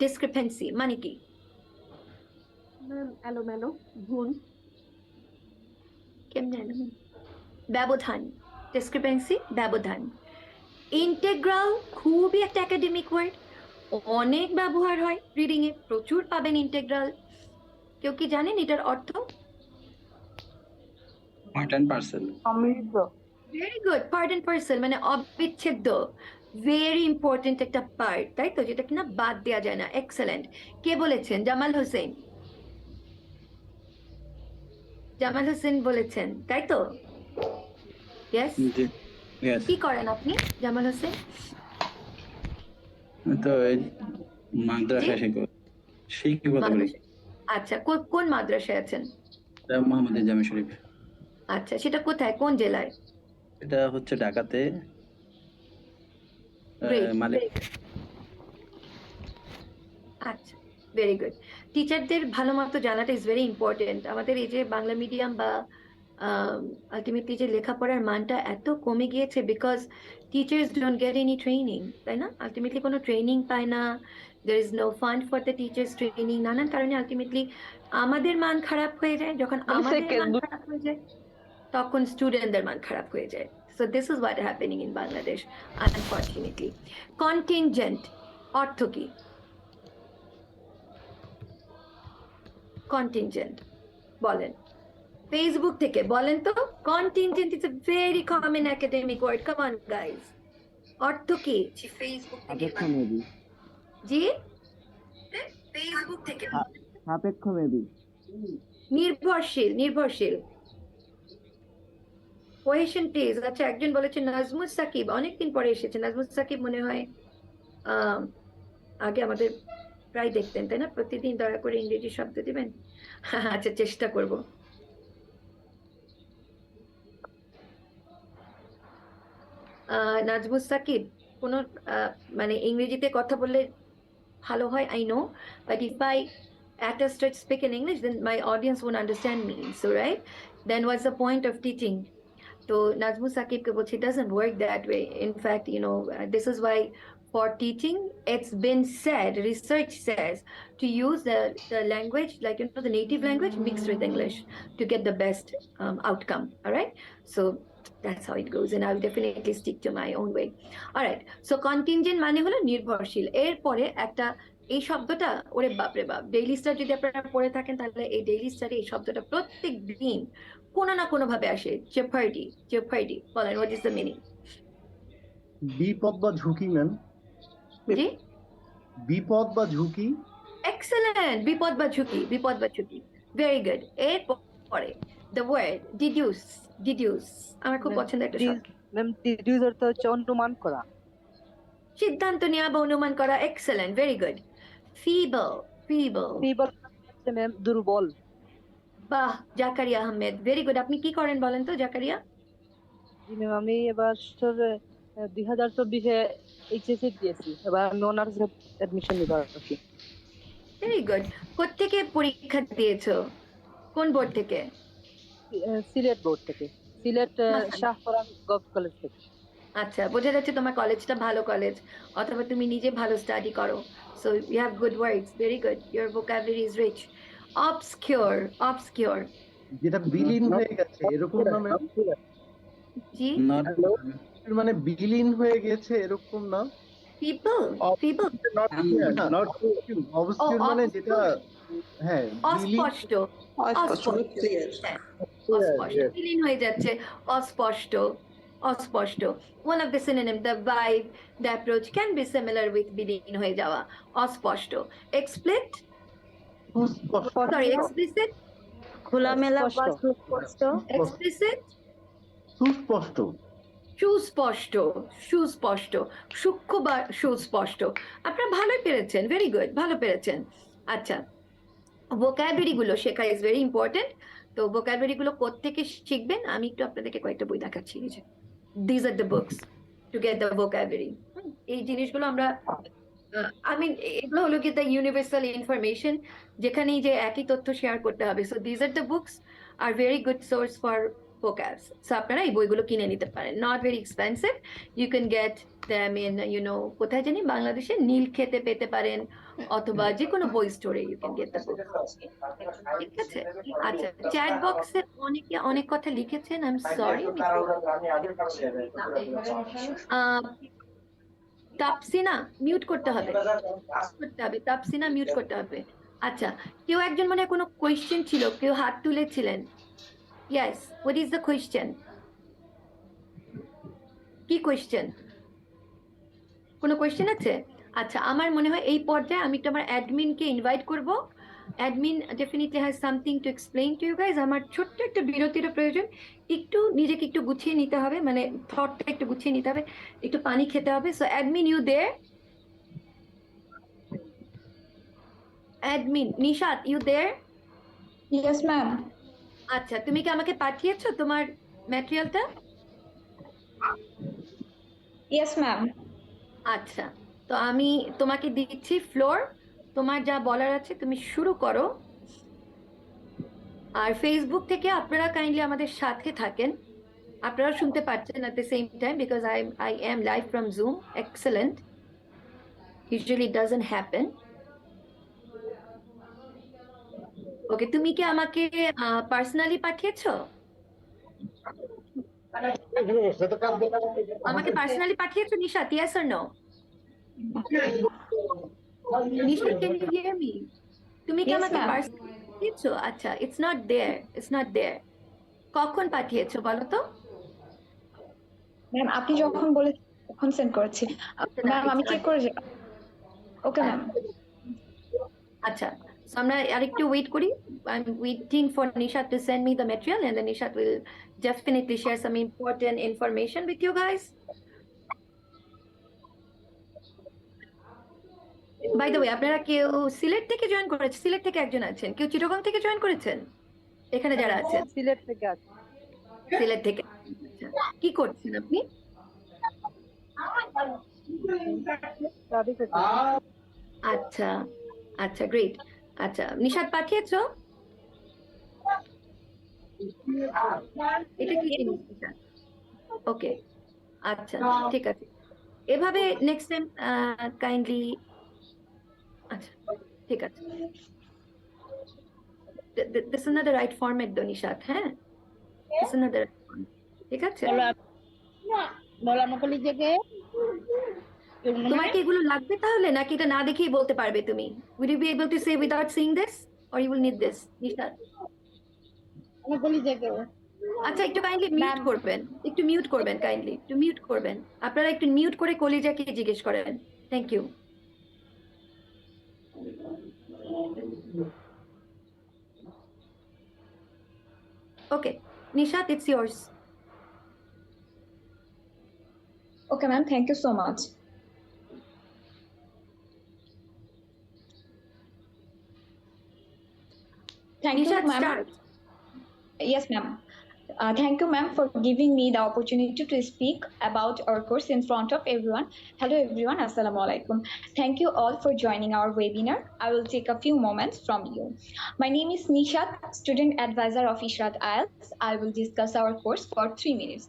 ডিসক্রিপেন্সি মানে কি? এলোমেলো, ভুল। কেমনে? ব্যবধান, ডিসক্রিপেন্সি, ব্যবধান। ইন্টেগ্রাল খুবই একটা একাডেমিক ওয়ার্ড, অনেক ব্যবহার হয় রিডিং এ, প্রচুর পাবেন ইন্টেগ্রাল। কেউ কি জানেন এটার অর্থ? Part and parcel. সমৃদ্ধ। Very good, part and parcel মানে অবিচ্ছেদ্য, ভেরি ইম্পর্টেন্ট একটা পার্ট, তাই তো, যেটা কিনা বাদ দেওয়া যায় না। এক্সেলেন্ট। কে বলেছেন? জামাল হোসেন। জামাল হোসেন বলেছেন, তাই তো? ইয়েস। কি করেন আপনি জামাল হোসেন? তো মাদ্রাসা শিক্ষকতা করি। আচ্ছা, কোন মাদ্রাসায় আছেন? মোহাম্মদ জামে শরীফ। আচ্ছা, সেটা কোথায়, কোন জেলায়? এটা হচ্ছে ঢাকাতে। Great, মালিক। very good. আচ্ছা, ভেরি গুড। টিচারদের ভালো মতো জানাটা ইজ ভেরি ইম্পর্টেন্ট। আমাদের এই যে বাংলা মিডিয়াম বা আলটিমেটলি যে লেখাপড়ার মানটা এত কমে গিয়েছে because teachers don't get any training, তাই না? আলটিমেটলি কোনো ট্রেনিং পায় না, there is no fund for the teachers training, নানান কারণে আলটিমেটলি আমাদের মান খারাপ হয়ে যায়। যখন আমাদের মান খারাপ হয়ে যায় তখন স্টুডেন্টদের মান খারাপ হয়ে যায়। So this is what happening in Bangladesh unfortunately. Contingent অর্থ কি? কন্টিনজেন্ট বলেন ফেসবুক থেকে বলেন তো। Contingent is a very common academic word, come on guys. অর্থ কি? ফেসবুক থেকে জি ফেসবুক থেকে সাপেক্ষ মেবি। নির্ভরশীল, নির্ভরশীল। Cohesion please. আচ্ছা, একজন বলেছে নাজমুস সাকিব, অনেকদিন পরে এসেছে নাজমুস সাকিব, মনে হয় আগে আমাদের প্রায় দেখতেন, তাই না? প্রতিদিন দয়া করে ইংরেজি শব্দ দিবেন। আচ্ছা, চেষ্টা করব। নাজমুস সাকিব কোনো মানে ইংরেজিতে কথা বললে ভালো হয়, I know, but if I at a stretch speak in English, then my audience won't understand me. So, right? Then what's the point of teaching? So, Najmus Saqib ke boche, it doesn't work that way. In fact, this is why for teaching, it's been said, research says, to use the language, like, the native language mixed with English to get the best outcome. All right? So, that's how it goes, and I'll definitely stick to my own way. All right. So, contingent মানে হলো নির্ভরশীল। এরপরে একটা এই শব্দটা, ওরে বাপ রে বাপ, ডেইলি স্টার যদি আপনারা পড়ে থাকেন তাহলে এই ডেইলি স্টারে এই শব্দটা প্রত্যেক দিন কোনো না কোনো ভাবে আসে। জেফার্ডি, জেফার্ডি বলেন, হোয়াট ইজ দ্য মিনিং? বিপদ বা ঝুঁকি ম্যাম। জি, বিপদ বা ঝুঁকি। এক্সেলেন্ট। বিপদ বা ঝুঁকি, বিপদ বা ঝুঁকি, ভেরি গুড। এরপরে দ্য ওয়ার্ড ডিডিউস, ডিডিউস আমার খুব পছন্দের একটা শব্দ। ম্যাম ডিডিউস অর্থ হচ্ছে অনুমান করা, সিদ্ধান্ত নেওয়া বা অনুমান করা। Excellent, very good. Feeble, feeble, feeble হচ্ছে ম্যাম দুর্বল। বাহ, জাকারিয়া আহমেদ, ভেরি গুড। আপনি কি করেন বলেন তো জাকারিয়া? জি ম্যাম, আমি এবার 2024-এ এইচএসসি দিয়েছি, এবার আমি অনার্স অ্যাডমিশন নিব আর কি। Very good. কোত্থেকে পরীক্ষা দিয়েছো? কোন বোর্ড থেকে? সিলেট বোর্ড থেকে, সিলেট শাহপরান গভর্নমেন্ট কলেজ থেকে। আচ্ছা, বোঝা যাচ্ছে তোমার কলেজটা ভালো কলেজ, অথবা তুমি নিজে ভালো স্টাডি করো। So you have good words, very good, your vocabulary is rich. Obscure, obscure যেটা বিলীন হয়ে গেছে এরকম না ম্যাম? জি, নট মানে বিলীন হয়ে গেছে এরকম না? পিপল, পিপল নট অবস্কিউর মানে যেটা, হ্যাঁ, বিলীন। অস্পষ্ট, অস্পষ্ট, হ্যাঁ, অস্পষ্ট, বিলীন হয়ে যাচ্ছে, অস্পষ্ট, অস্পষ্ট। One of the synonym, the vibe, the approach can be similar with বিলীন হয়ে যাওয়া, অস্পষ্ট। Explicit, সুস্পষ্ট। sorry, explicit, খোলামেলা বা স্পষ্ট। সুস্পষ্ট। explicit, সুস্পষ্ট। সুস্পষ্ট, সুস্পষ্ট, সূক্ষ্ম বা সুস্পষ্ট। আপনারা ভালোই পেরেছেন, ভেরি গুড, ভালো পেরেছেন। আচ্ছা, ভোকাবুলারি গুলো শেখা ইজ ভেরি ইম্পর্টেন্ট। তো ভোকাবুলারি গুলো কোত্থেকে শিখবেন? আমি একটু আপনাদেরকে কয়েকটা বই দেখাচ্ছি। This are the books two get the vocabulary. এই জিনিসগুলো আমরা এগুলো হলো কি দ্য ইউনিভার্সাল ইনফরমেশন, যেখানেই যে একই তথ্য শেয়ার করতে হবে। So this are the books are very good source for vocabs. So আপনারা এই বইগুলো কিনে নিতে পারেন, not very expensive. You can get them in কোথায় জানি বাংলাদেশে নীল খেতে পেতে পারেন, অথবা যে কোনো বই স্টোরে you can get the book. ঠিক আছে? আচ্ছা, চ্যাট বক্সে অনেকে অনেক কথা লিখেছেন, আই এম সরি। তাপসিনা মিউট করতে হবে, তাপসিনা মিউট করতে হবে। আচ্ছা, কেউ একজন মনে হয় কোনো কোয়েশ্চেন ছিল, কেউ হাত তুলেছিলেন। Yes, what is the question? কি কোয়েশ্চেন? কোনো কোয়েশ্চেন আছে? আচ্ছা, আমার মনে হয় এই পর্যায়ে আমি একটু আমার অ্যাডমিনকে ইনভাইট করব। Admin definitely has something to explain to you guys. আমার ছোট্ট একটা বিরতির প্রয়োজন, একটু নিজেকে একটু গুছিয়ে নিতে হবে, মানে থটটা একটু গুছিয়ে নিতে হবে, একটু পানি খেতে হবে। So admin, you there? Admin Nishat, you there? Yes, ma'am. আচ্ছা, তুমি কি আমাকে পাঠিয়েছো তোমার ম্যাটেরিয়ালটা? Yes, ma'am. আচ্ছা, তো আমি তোমাকে দিচ্ছি ফ্লোর, তোমার যা বলার আছে তুমি শুরু করো। আর ফেসবুক থেকে আপনারা কাইন্ডলি আমাদের সাথে থাকেন, আপনারা শুনতে পাচ্ছেন at the same time because I am live from Zoom. Excellent. Usually it doesn't happen. ওকে, তুমি কি আমাকে পার্সোনালি পাঠিয়েছো? আমাকে পার্সোনালি পাঠিয়েছো Nishat? Yes or no? Nishat, can you hear me? তুমি কি Yes, আমাকে ma'am. পার্সোনালি পাঠিয়েছো? আচ্ছা, it's not there. It's not there. কখন পাঠিয়েছো বলো তো? ম্যাম আপনি যখন বলে তখন সেন্ড করেছি। ম্যাম আমি চেক করে ওকে ম্যাম। আচ্ছা, so আমরা আরেকটু ওয়েট করি। I'm waiting for Nishat to send me the material and then Nishat will definitely share some important information with you guys. By the way, আপনারা কেউ সিলেট থেকে জয়েন করেছেন? সিলেট থেকে একজন আছেন, কেউ চিটাগং থেকে জয়েন করেছেন? এখানে যারা আছেন সিলেট থেকে আছে। সিলেট থেকে। আচ্ছা, কি করছেন আপনি? স্টাডি থেকে। আচ্ছা আচ্ছা, গ্রেট। আচ্ছা, নিশাত পাঠিয়েছো? এটা কি জিনিস নিশাত? ওকে, আচ্ছা ঠিক আছে। এভাবে নেক্সট টাইম কাইন্ডলি, আচ্ছা ঠিক আছে। This is not the right format though, Nishat, হ্যাঁ? This is not the right format. ঠিক আছে? তোমার কি এগুলো লাগবে তাহলে, নাকি এটা না দেখেই বলতে পারবে তুমি? Would you be able to say without seeing this or you will need this, Nishat? আচ্ছা, একটু কাইন্ডলি মিউট করবেন, একটু মিউট করবেন, কাইন্ডলি একটু মিউট করবেন। আপনারা একটু মিউট করে কলিজাকে জিজ্ঞেস করেন। Thank you. Okay, Nishat, it's yours. Okay ma'am, thank you so much. Thank you, Nishat, ma'am. start. Yes, ma'am. Thank you, ma'am, for giving me the opportunity to speak about our course in front of everyone. Hello, everyone. Assalamu alaikum. Thank you all for joining our webinar. I will take a few moments from you. My name is Nishat, student advisor of Ishrat IELTS. I will discuss our course for 3 minutes.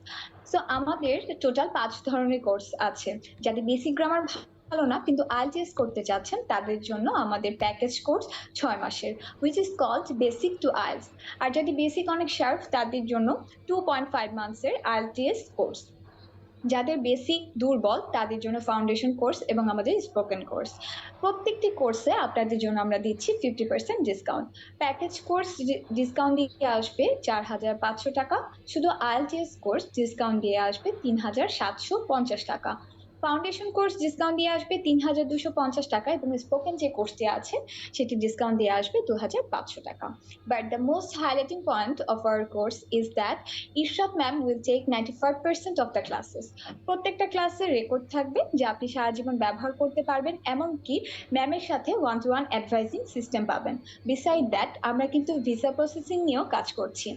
So, আমাদের total 5 ধরনের course আছে। যাদের basic grammar ভালো না কিন্তু IELTS করতে চাচ্ছেন তাদের জন্য আমাদের প্যাকেজ কোর্স 6 মাসের, which is called basic to IELTS। আর যদি বেসিক অনেক শার্প তাদের জন্য 2.5 মান্থসের আইএলটিএস কোর্স। যাদের বেসিক দুর্বল তাদের জন্য ফাউন্ডেশন কোর্স এবং আমাদের স্পোকেন কোর্স। প্রত্যেকটি কোর্সে আপনাদের জন্য আমরা দিচ্ছি 50% ডিসকাউন্ট। প্যাকেজ কোর্স ডিসকাউন্ট দিয়ে আসবে 4,500 টাকা, শুধু আইএলটিএস কোর্স ডিসকাউন্ট দিয়ে আসবে 3,750 টাকা। ফাউন্ডেশন কোর্স ডিসকাউন্ট দিয়ে আসবে 3,250 টাকা এবং স্পোকেন যে কোর্সটি আছে সেটি ডিসকাউন্ট দিয়ে আসবে 2,500 টাকা। But the most highlighting point of our course is that Ishrat ma'am will take 95% of the classes. প্রত্যেকটা ক্লাসের রেকর্ড থাকবে যা আপনি সারা জীবন ব্যবহার করতে পারবেন, এমনকি ম্যামের সাথে 1-to-1 অ্যাডভাইজিং সিস্টেম পাবেন। বিসাইড দ্যাট আমরা কিন্তু ভিসা প্রসেসিং নিয়েও কাজ করছি।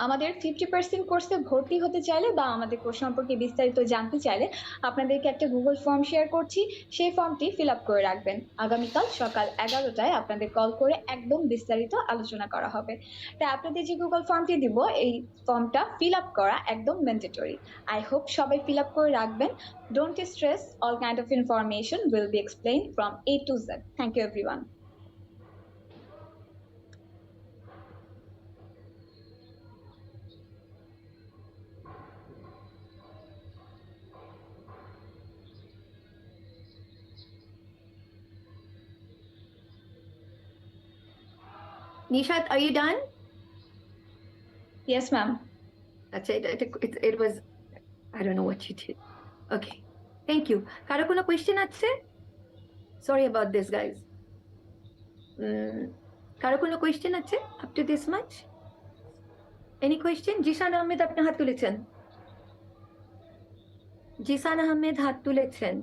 আমাদের 50% কোর্সে ভর্তি হতে চাইলে বা আমাদের কোর্স সম্পর্কে বিস্তারিত জানতে চাইলে আপনাদেরকে একটা গুগল ফর্ম শেয়ার করছি, সেই ফর্মটি ফিল আপ করে রাখবেন। আগামীকাল সকাল 11টায় আপনাদের কল করে একদম বিস্তারিত আলোচনা করা হবে। তাই আপনাদের যে গুগল ফর্মটি দিব এই ফর্মটা ফিল আপ করা একদম ম্যান্ডেটরি। আই হোপ সবাই ফিল আপ করে রাখবেন। Don't stress, all kind of information will be explained from A to Z. Thank you everyone. Nishat, are you done? Yes, ma'am. আচ্ছা, it was, I don't know what you did. Okay, thank you. কারো কোনো question আছে? Sorry about this, guys. কারো কোনো question আছে up to this much? Any question? Jisan Ahmed আপনি হাত তুলেছেন। জিসান আহমেদ হাত তুলেছেন।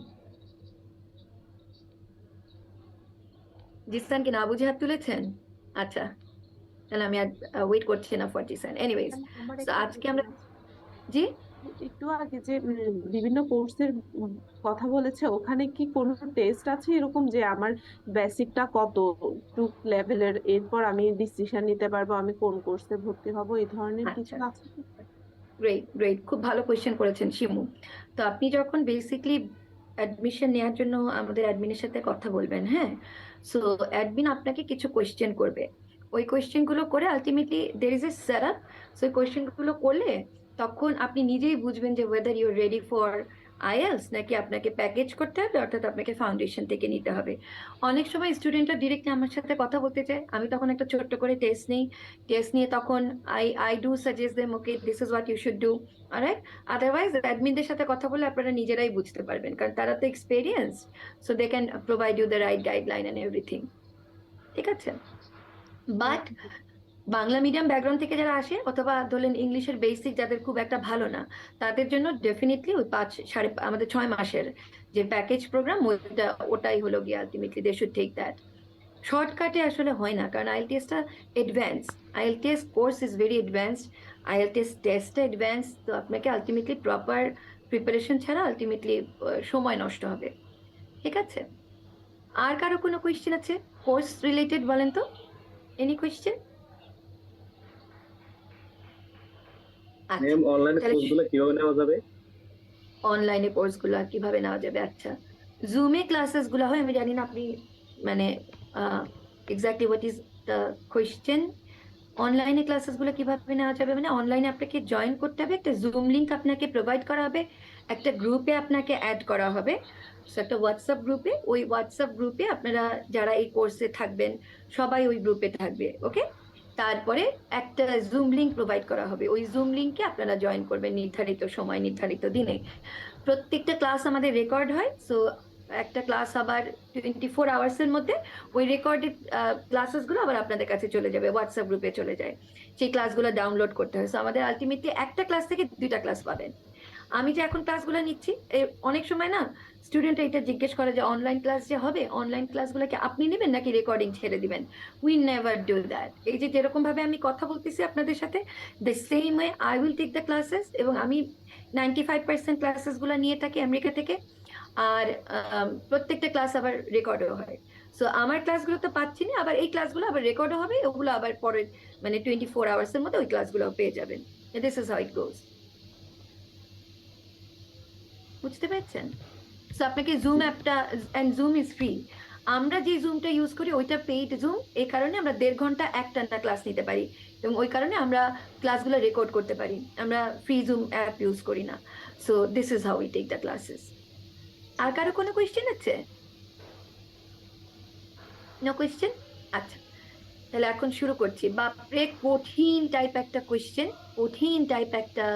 জিসান কি না বুঝে হাত তুলেছেন? আচ্ছা, তাহলে আমি আর ওয়েট করছি না ফর জিসান। এনিওয়েজ, তো আজকে আমরা, জি একটু আগে যে বিভিন্ন কোর্সের কথা বলেছে, ওখানে কি কোনো টেস্ট আছে এরকম যে আমার বেসিকটা কত টুক লেভেলের, এরপর আমি ডিসিশন নিতে পারবো আমি কোন কোর্সে ভর্তি হব, এই ধরনের কিছু আচ্ছা, আছে কি? গ্রেট গ্রেট, খুব ভালো কোয়েশ্চেন করেছেন শিমু। তো আপনি যখন বেসিকলি অ্যাডমিশন নেওয়ার জন্য আমাদের অ্যাডমিনের সাথে কথা বলবেন, হ্যাঁ, সো অ্যাডমিন আপনাকে কিছু কোয়েশ্চেন করবে। ওই কোয়েশ্চেন গুলো করে ultimately there is a setup. So ওই কোয়েশ্চেন গুলো করলে তখন আপনি নিজেই বুঝবেন যে whether you ready for IELTS নাকি আপনাকে প্যাকেজ করতে হবে, অর্থাৎ আপনাকে ফাউন্ডেশন থেকে নিতে হবে। অনেক সময় স্টুডেন্টরা ডিরেক্টলি আমার সাথে কথা বলতে চায়, আমি তখন একটা ছোট্ট করে টেস্ট নিই। টেস্ট নিয়ে তখন I do suggest them, okay this is what you should do. Alright, otherwise অ্যাডমিনদের সাথে কথা বলে আপনারা নিজেরাই বুঝতে পারবেন, কারণ তারা তো experience, so they can provide you the right guideline and everything. ঠিক আছে, বাট বাংলা মিডিয়াম ব্যাকগ্রাউন্ড থেকে যারা আসে অথবা ধরলেন ইংলিশের বেসিক যাদের খুব একটা ভালো না, তাদের জন্য ডেফিনেটলি ওই আমাদের 6 মাসের যে প্যাকেজ প্রোগ্রাম, ওটাই হলো গিয়ে ultimately they should take that. শর্টকাটে আসলে হয় না, কারণ আইএলটিএসটা advance, IELTS course is very advanced, IELTS টেস্টটা অ্যাডভান্স। তো আপনাকে আলটিমেটলি প্রপার প্রিপারেশন ছাড়া আলটিমেটলি সময় নষ্ট হবে। ঠিক আছে, আর কারো কোনো কোয়েশ্চেন আছে কোর্স রিলেটেড? বলেন তো, এনি কোয়েশ্চেন? আচ্ছা, অনলাইনে তাহলে কোর্সগুলো কিভাবে নেওয়া যাবে? অনলাইনে কোর্সগুলো আর কিভাবে নেওয়া যাবে? আচ্ছা, জুমে ক্লাসেস গুলো হয়, আমি জানি না আপনি মানে exactly what is the question. অনলাইনে ক্লাসেস গুলো কিভাবে নেওয়া যাবে মানে অনলাইনে আপনাকে জয়েন করতে হবে, একটা জুম লিংক আপনাকে প্রোভাইড করা হবে, একটা গ্রুপে আপনাকে অ্যাড করা হবে, So, একটা হোয়াটসঅ্যাপ গ্রুপে, ওই হোয়াটসঅ্যাপ গ্রুপে আপনারা যারা এই কোর্সে থাকবেন সবাই ওই গ্রুপে থাকবে, ওকে। তারপরে একটা জুম লিংক প্রোভাইড করা হবে, ওই জুম লিংকে আপনারা জয়েন করবেন নির্ধারিত সময় নির্ধারিত দিনে। প্রত্যেকটা ক্লাস আমাদের রেকর্ড হয়, সো একটা ক্লাস আবার 24 আওয়ার্সের মধ্যে ওই রেকর্ডেড ক্লাসেসগুলো আবার আপনাদের কাছে চলে যাবে, হোয়াটসঅ্যাপ গ্রুপে চলে যায়, সেই ক্লাসগুলো ডাউনলোড করতে হয়। সো আমাদের আলটিমেটলি একটা ক্লাস থেকে 2টা ক্লাস পাবেন। আমি যে এখন ক্লাসগুলো নিচ্ছি, অনেক সময় না স্টুডেন্ট এটা জিজ্ঞেস করে যে অনলাইন ক্লাস যে হবে, অনলাইন ক্লাসগুলোকে আপনি নেবেন নাকি রেকর্ডিং ছেড়ে দিবেন? We never do that. এই যে যেরকম ভাবে আমি কথা বলতেছি আপনাদের সাথে, the same way I will take the classes, এবং আমি 95% ক্লাসেসগুলো নিয়ে থাকি আমেরিকা থেকে, আর প্রত্যেকটা ক্লাস আবার রেকর্ডও হয়। সো আমার ক্লাসগুলো তো পাচ্ছি না, আবার এই ক্লাসগুলো আবার রেকর্ডও হবে, ওগুলো আবার পরের মানে 24 আওয়ার্সের মধ্যে ওই ক্লাসগুলো পেয়ে যাবেন। দিস ইজ হাউ ইট গোজ। বুঝতে পেরেছেন? সো আপনাকে জুম অ্যাপটা, এন্ড জুম ইজ ফ্রি। আমরা যে জুমটা ইউজ করি ওইটা পেইড জুম, এই কারণে আমরা 1.5 ঘন্টা একটানা ক্লাস নিতে পারি, এবং ওই কারণে আমরা ক্লাসগুলো রেকর্ড করতে পারি। আমরা ফ্রি জুম অ্যাপ ইউজ করি না। So this is how we take the classes. আর কারো কোনো কোয়েশ্চেন আছে? No question? আচ্ছা, তাহলে এখন শুরু করছি। বাপরে, কঠিন টাইপ একটা কোয়েশ্চেন, কঠিন টাইপ একটা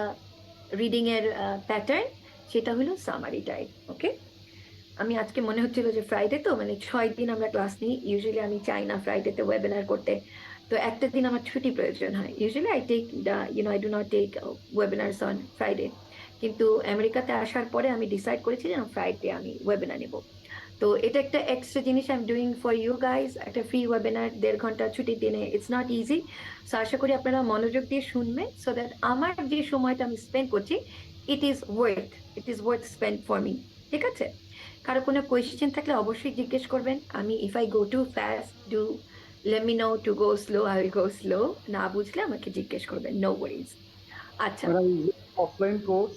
রিডিং এর প্যাটার্ন, সেটা হলো সামারি টাইপ। ওকে, আমি আজকে মনে হচ্ছিল যে ফ্রাইডে তো মানে 6 দিন আমরা ক্লাস নিই, ইউজুয়ালি আমি চাই না ফ্রাইডেতে ওয়েবিনার করতে, তো একটা দিন আমার ছুটি প্রয়োজন হয়। Usually I take I do not take webinars on Friday, কিন্তু আমেরিকাতে আসার পরে আমি ডিসাইড করেছি যে ফ্রাইডে আমি ওয়েবিনার নেব। তো এটা একটা এক্সট্রা জিনিস I am doing for you guys, একটা ফ্রি ওয়েবিনার 1.5 ঘন্টা ছুটির দিনে। ইটস নট ইজি, সো আশা করি আপনারা মনোযোগ দিয়ে শুনবেন, সো দ্যাট আমার যে সময়টা আমি স্পেন্ড করছি it is worth spend for me. ঠিক আছে, কারো কোনো কোয়েশ্চেন থাকলে অবশ্যই জিজ্ঞেস করবেন। আমি if I go too fast, do let me no to go slow, I will go slow. না বুঝলে আমাকে জিজ্ঞেস করবেন, নো ওয়ারিজ। আচ্ছা, অফলাইন কোর্স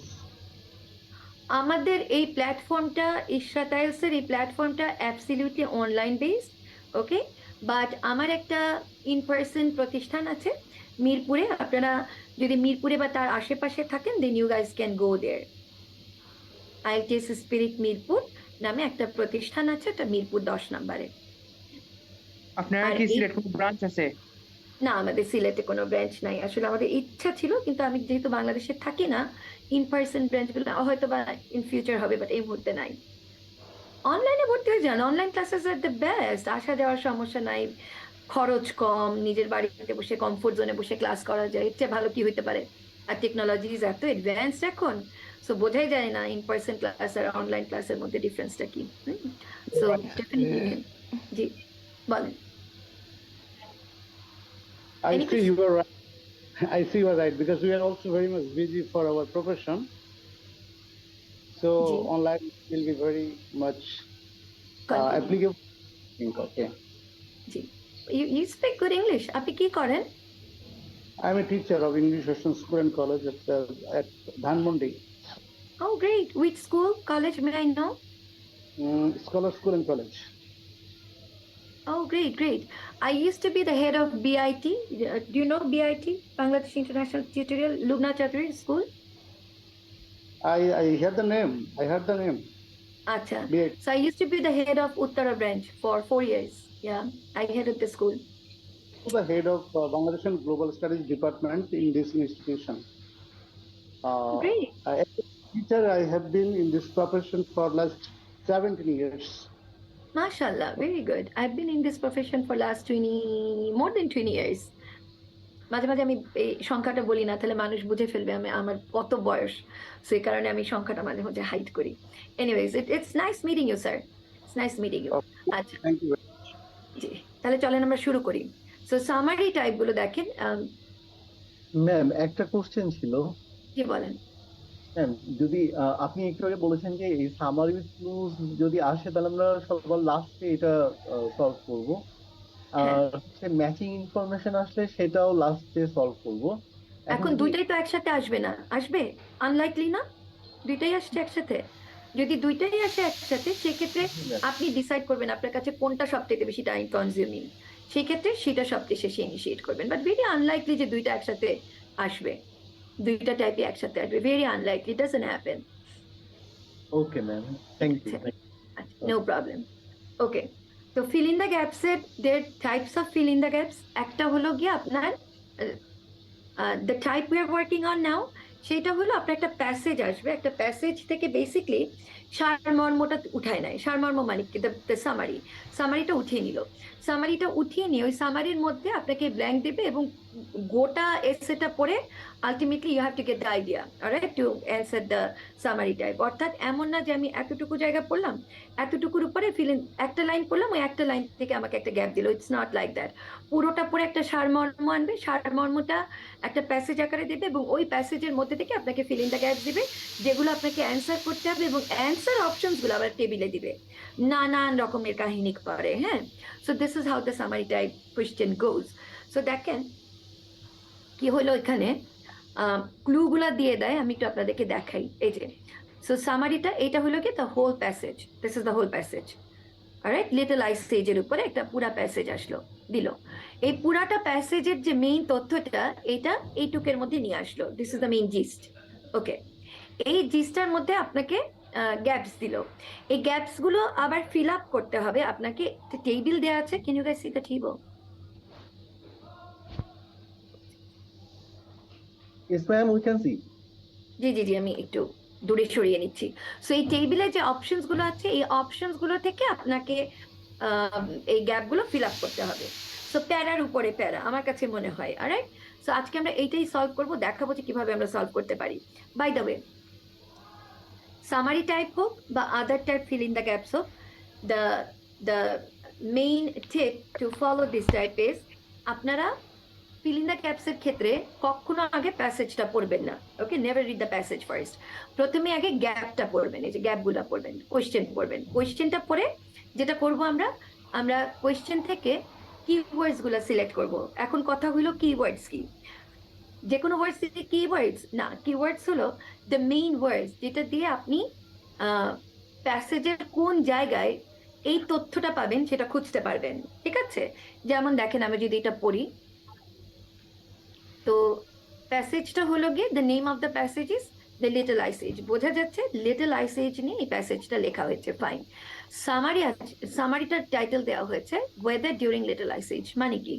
আমাদের এই প্ল্যাটফর্মটা, ইশরাত আইএলসের এই প্ল্যাটফর্মটা absolutely online based, okay. But আমার একটা ইন পার্সন প্রতিষ্ঠান আছে মিরপুরে, আপনারা যদি মিরপুরে বা তার আশেপাশে থাকেন, then you guys can go there. IELTS spirit Mirpur নামে একটা প্রতিষ্ঠান আছে, এটা মিরপুর 10 নম্বরে। আপনারা কি সিলেট কোনো ব্রাঞ্চ আছে? না, আমাদের সিলেটে কোনো ব্রাঞ্চ নাই। আসলে আমাদের ইচ্ছা ছিল, কিন্তু আমি যেহেতু বাংলাদেশে থাকি না, ইন পার্সন ব্রাঞ্চগুলো হয়তো বা ইন ফিউচার হবে, বাট এই মুহূর্তে নাই। অনলাইনে ভর্তি হয়ে যান, online classes are the best, আসা যাওয়ার সমস্যা নাই, খরচ কম, নিজের বাড়িতে বসে কমফোর্ট জোনে বসে ক্লাস করা যায়, এর চেয়ে ভালো কি হইতে পারে? আর টেকনোলজিজ এত অ্যাডভান্সড এখন, সো বোঝাই যায় না ইন পার্সন ক্লাস আর অনলাইন ক্লাসের মধ্যে ডিফারেন্সটা কি। সো ডেফিনেটলি, জি বলেন। I see you are right. I see you are right because we are also very much busy for our profession. So Ji. online will be very much Continue. applicable. I think, okay. G you speak good English. আপনি কি করেন? I'm a teacher of English Ocean School and College at Dhanmondi. Oh great. Which school, college may I know? Scholar School and College. Oh great. I used to be the head of BIT. Do you know BIT, Bangladesh International Tutorial, Lubna Chaudhary School? I heard the name. Acha. BIT. So I used to be the head of Uttara branch for 4 years. Yeah, I headed the school. The head of Bangladesh Global Studies Department in this institution. Great. As a teacher, I have been in this profession for last 17 years. Mashallah, very good. I've been in this profession for more than 20 years. মাঝে মাঝে আমি এই সংখ্যাটা বলি না, তাহলে মানুষ বুঝে ফেলবে আমি আমার কত বয়স, সো এই কারণে আমি সংখ্যাটা মাঝে মাঝে হাইড করি। Anyways, it's nice meeting you sir, it's nice meeting you. আচ্ছা Thank you. জি, তাহলে চলেন আমরা শুরু করি। সো সামারি টাইপগুলো দেখেন। ম্যাম একটা কোশ্চেন ছিল। কি বলেন? ম্যাম যদি আপনি একটু আগে বলেছেন যে এই সামারি ক্লুজ যদি আসে তাহলে আমরা সবার লাস্টে এটা সলভ করব, আর হচ্ছে ম্যাচিং ইনফরমেশন আসলে সেটাও লাস্টে সলভ করব। এখন দুইটাই তো একসাথে আসবে না, আসবে আনলাইকলি না, দুইটাই আসছে একসাথে। যদি দুইটাই আসে একসাথে, সেক্ষেত্রে আপনি ডিসাইড করবেন আপনার কাছে কোনটা সবথেকে বেশি টাইম কনজিউমিং, সেই ক্ষেত্রে সেটা সবচেয়ে শেষে ইনিশিয়েট করবেন। বাট ভেরি আনলাইকলি যে দুইটা একসাথে আসবে, দুইটা টাইপই একসাথে আসবে, very unlikely, doesn't happen. Okay ma'am, thank you. No problem. Okay, তো ফিল ইন দ্য গ্যাপস এর দের types of fill in the gaps, একটা হলো গিয়ে আপনার the type we are working on now, সেটা হলো আপনার একটা প্যাসেজ আসবে, একটা প্যাসেজ থেকে বেসিকলি সারমর্মটা উঠায় নেয়। সারমর্ম মানে কি? দ্য সামারিটা উঠিয়ে নিল। সামারিটা উঠিয়ে নিয়ে ওই সামারির মধ্যে আপনাকে ব্ল্যাঙ্ক দেবে এবং গোটা এসেটা পড়ে ultimately you have to get the idea, alright, to answer the summary type. অর্থাৎ এমন না যে আমি এতটুকু জায়গা পড়লাম, এতটুকুর উপরে একটা লাইন পড়লাম, ওই একটা লাইন থেকে আমাকে একটা গ্যাপ দিল। It's not like that. পুরোটা পড়ে একটা সারমর্ম আনবে, সারমর্মটা একটা প্যাসেজ আকারে দেবে এবং ওই প্যাসেজের মধ্যে থেকে আপনাকে ফিল ইন দ্য গ্যাপস দিবে, যেগুলো আপনাকে অ্যান্সার করতে হবে, এবং অ্যান্সার অপশনসগুলো আবার টেবিলে দিবে, নানান রকমের কাহিনী করে। হ্যাঁ, so this is how the summary type question goes. So দেখেন কি হলো, এখানে ক্লুগুলা দিয়ে দেয়, আমি একটু আপনাদেরকে দেখাই। এই যে সো সামারিটা, এটা হলো কি the whole passage, this is the whole passage, alright. Little ice এজের উপরে একটা পুরা প্যাসেজ আসলো, দিল। এই পুরাটা প্যাসেজের যে মেইন তথ্যটা, এটা এইটুকের মধ্যে নিয়ে আসলো, this is the main gist. Okay, এই জিস্টটার মধ্যে আপনাকে গ্যাপস দিল। এই গ্যাপস গুলো আবার ফিল আপ করতে হবে আপনাকে। টেবিল দেওয়া আছে, can you guys see the table? Yes ma'am, we can see. জি, আমি একটু দূরে সরিয়ে নিচ্ছি। সো এই টেবিলে যে অপশনস গুলো আছে, এই অপশনস গুলো থেকে আপনাকে এই গ্যাপ গুলো ফিল আপ করতে হবে। সো প্যারার উপরে প্যারা আমার কাছে মনে হয়, অলরাইট। সো আজকে আমরা এইটাই সলভ করব, দেখাবো যে কিভাবে আমরা সলভ করতে পারি। By the way, summary type হোক বা other type fill in the gaps হোক, the main tip to follow this type is, আপনারা ফিল ইন দ্য গ্যাপসের ক্ষেত্রে কখনো আগে প্যাসেজটা পড়বেন না। Okay, never read the passage first. প্রথমে আগে গ্যাপটা পড়বেন, এই যে গ্যাপগুলো পড়বেন, কোয়েশ্চেন পড়বেন। কোয়েশ্চেনটা পড়ে যেটা করব, আমরা কোয়েশ্চেন থেকে কিওয়ার্ডসগুলো সিলেক্ট করব। এখন কথা হলো কিওয়ার্ডস কি? যে কোনো ওয়ার্ডস থেকে কিওয়ার্ডস না, কিওয়ার্ডস হলো দ্য মেইন ওয়ার্ডস, যেটা দিয়ে আপনি প্যাসেজের কোন জায়গায় এই তথ্যটা পাবেন সেটা খুঁজতে পারবেন। ঠিক আছে, যেমন দেখেন আমি যদি এটা পড়ি, তো প্যাসেজটা হলো গিয়ে the name of the passage is the little ice age. বোঝা যাচ্ছে লিটল আইস এজ নিয়ে এই প্যাসেজটা লেখা হয়েছে, ফাইন। সামারিটার টাইটেল দেওয়া হয়েছে weather during little ice age. মানে কি,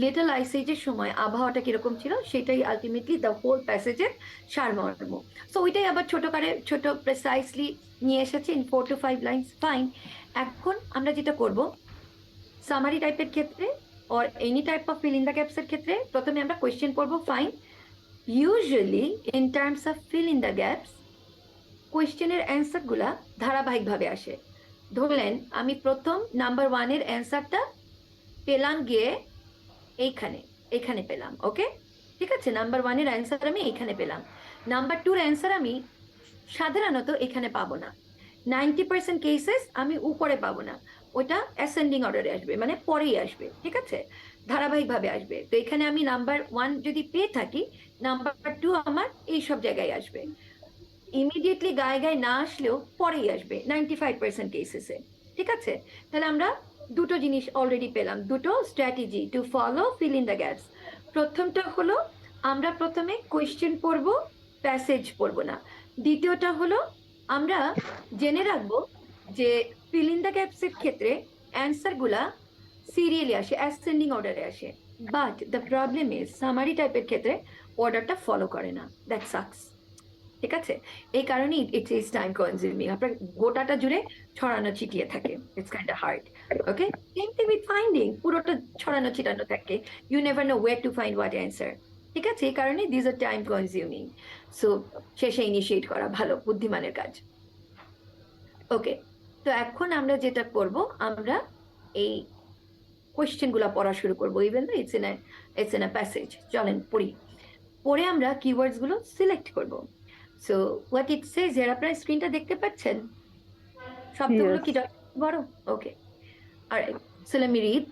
লিটল আইস এজের সময় আবহাওয়াটা কিরকম ছিল, সেটাই আলটিমেটলি দ্য হোল প্যাসেজের সারমর্ম। সো ওইটাই আবার ছোট প্রেসাইসলি নিয়ে এসেছে ইন 4 to 5 লাইনস, ফাইন। এখন আমরা যেটা করব সামারি টাইপের ক্ষেত্রে or any type of fill in the gaps এর ক্ষেত্রে, প্রথমে আমরা কোয়েশ্চেন পড়ব, fine. Usually in terms of fill in the gaps, কোয়েশ্চেনের অ্যান্সারগুলা ধারাবাহিকভাবে আসে। ধরলেন আমি প্রথম নাম্বার 1 এর অ্যান্সারটা পেলাম গিয়ে এইখানে পেলাম, ওকে, ঠিক আছে। নাম্বার 1 এর অ্যান্সার আমি এইখানে পেলাম। নাম্বার 2 এর অ্যান্সার আমি সাধারণত এখানে পাবো না। 90% কেসেস আমি উপরে পাবো না, ওটা অ্যাসেন্ডিং অর্ডারে আসবে, মানে পরেই আসবে, ঠিক আছে, ধারাবাহিকভাবে আসবে। তো এখানে আমি নাম্বার 1 যদি পেয়ে থাকি, নাম্বার 2 আমার এই সব জায়গায় আসবে। ইমিডিয়েটলি গায়ে গায়ে না আসলেও পরেই আসবে 95% কেসেসে, ঠিক আছে। তাহলে আমরা দুটো জিনিস অলরেডি পেলাম, দুটো strategy to follow feel in the gaps. প্রথমটা হলো আমরা প্রথমে কোয়েশ্চেন পড়বো, প্যাসেজ পড়বো না। দ্বিতীয়টা হলো আমরা জেনে রাখবো যে ফিল ইন দ্য গ্যাপস এর ক্ষেত্রে অ্যান্সার গুলা সিরিয়ালি আসে, অ্যাসেন্ডিং অর্ডারে আসে। But the problem is summary টাইপের ক্ষেত্রে অর্ডারটা ফলো করে না, দ্যাট সাকস, ঠিক আছে। এই কারণেই ইট ইজ টাইম কনজিউমিং, আপনার গোটাটা জুড়ে ছড়ানো ছিটিয়ে থাকে, it's kind of hard. Okay, same thing with finding, পুরোটা ছড়ানো ছিটানো থাকে, you never know where to find what answer, ঠিক আছে। এই কারণে this are time consuming. So শেষে ইনিশিয়েট করা ভালো, বুদ্ধিমানের কাজ। ওকে, তো এখন আমরা যেটা করব, আমরা এই কোয়েশ্চেন গুলা পড়া শুরু করবো, even though it's in a passage. চলেন পড়ি, পরে আমরা কিওয়ার্ডস গুলো সিলেক্ট করব। So what it says here, আপনারা স্ক্রিনটা দেখতে পাচ্ছেন, শব্দগুলো কি বড়? Okay, alright, so let me read.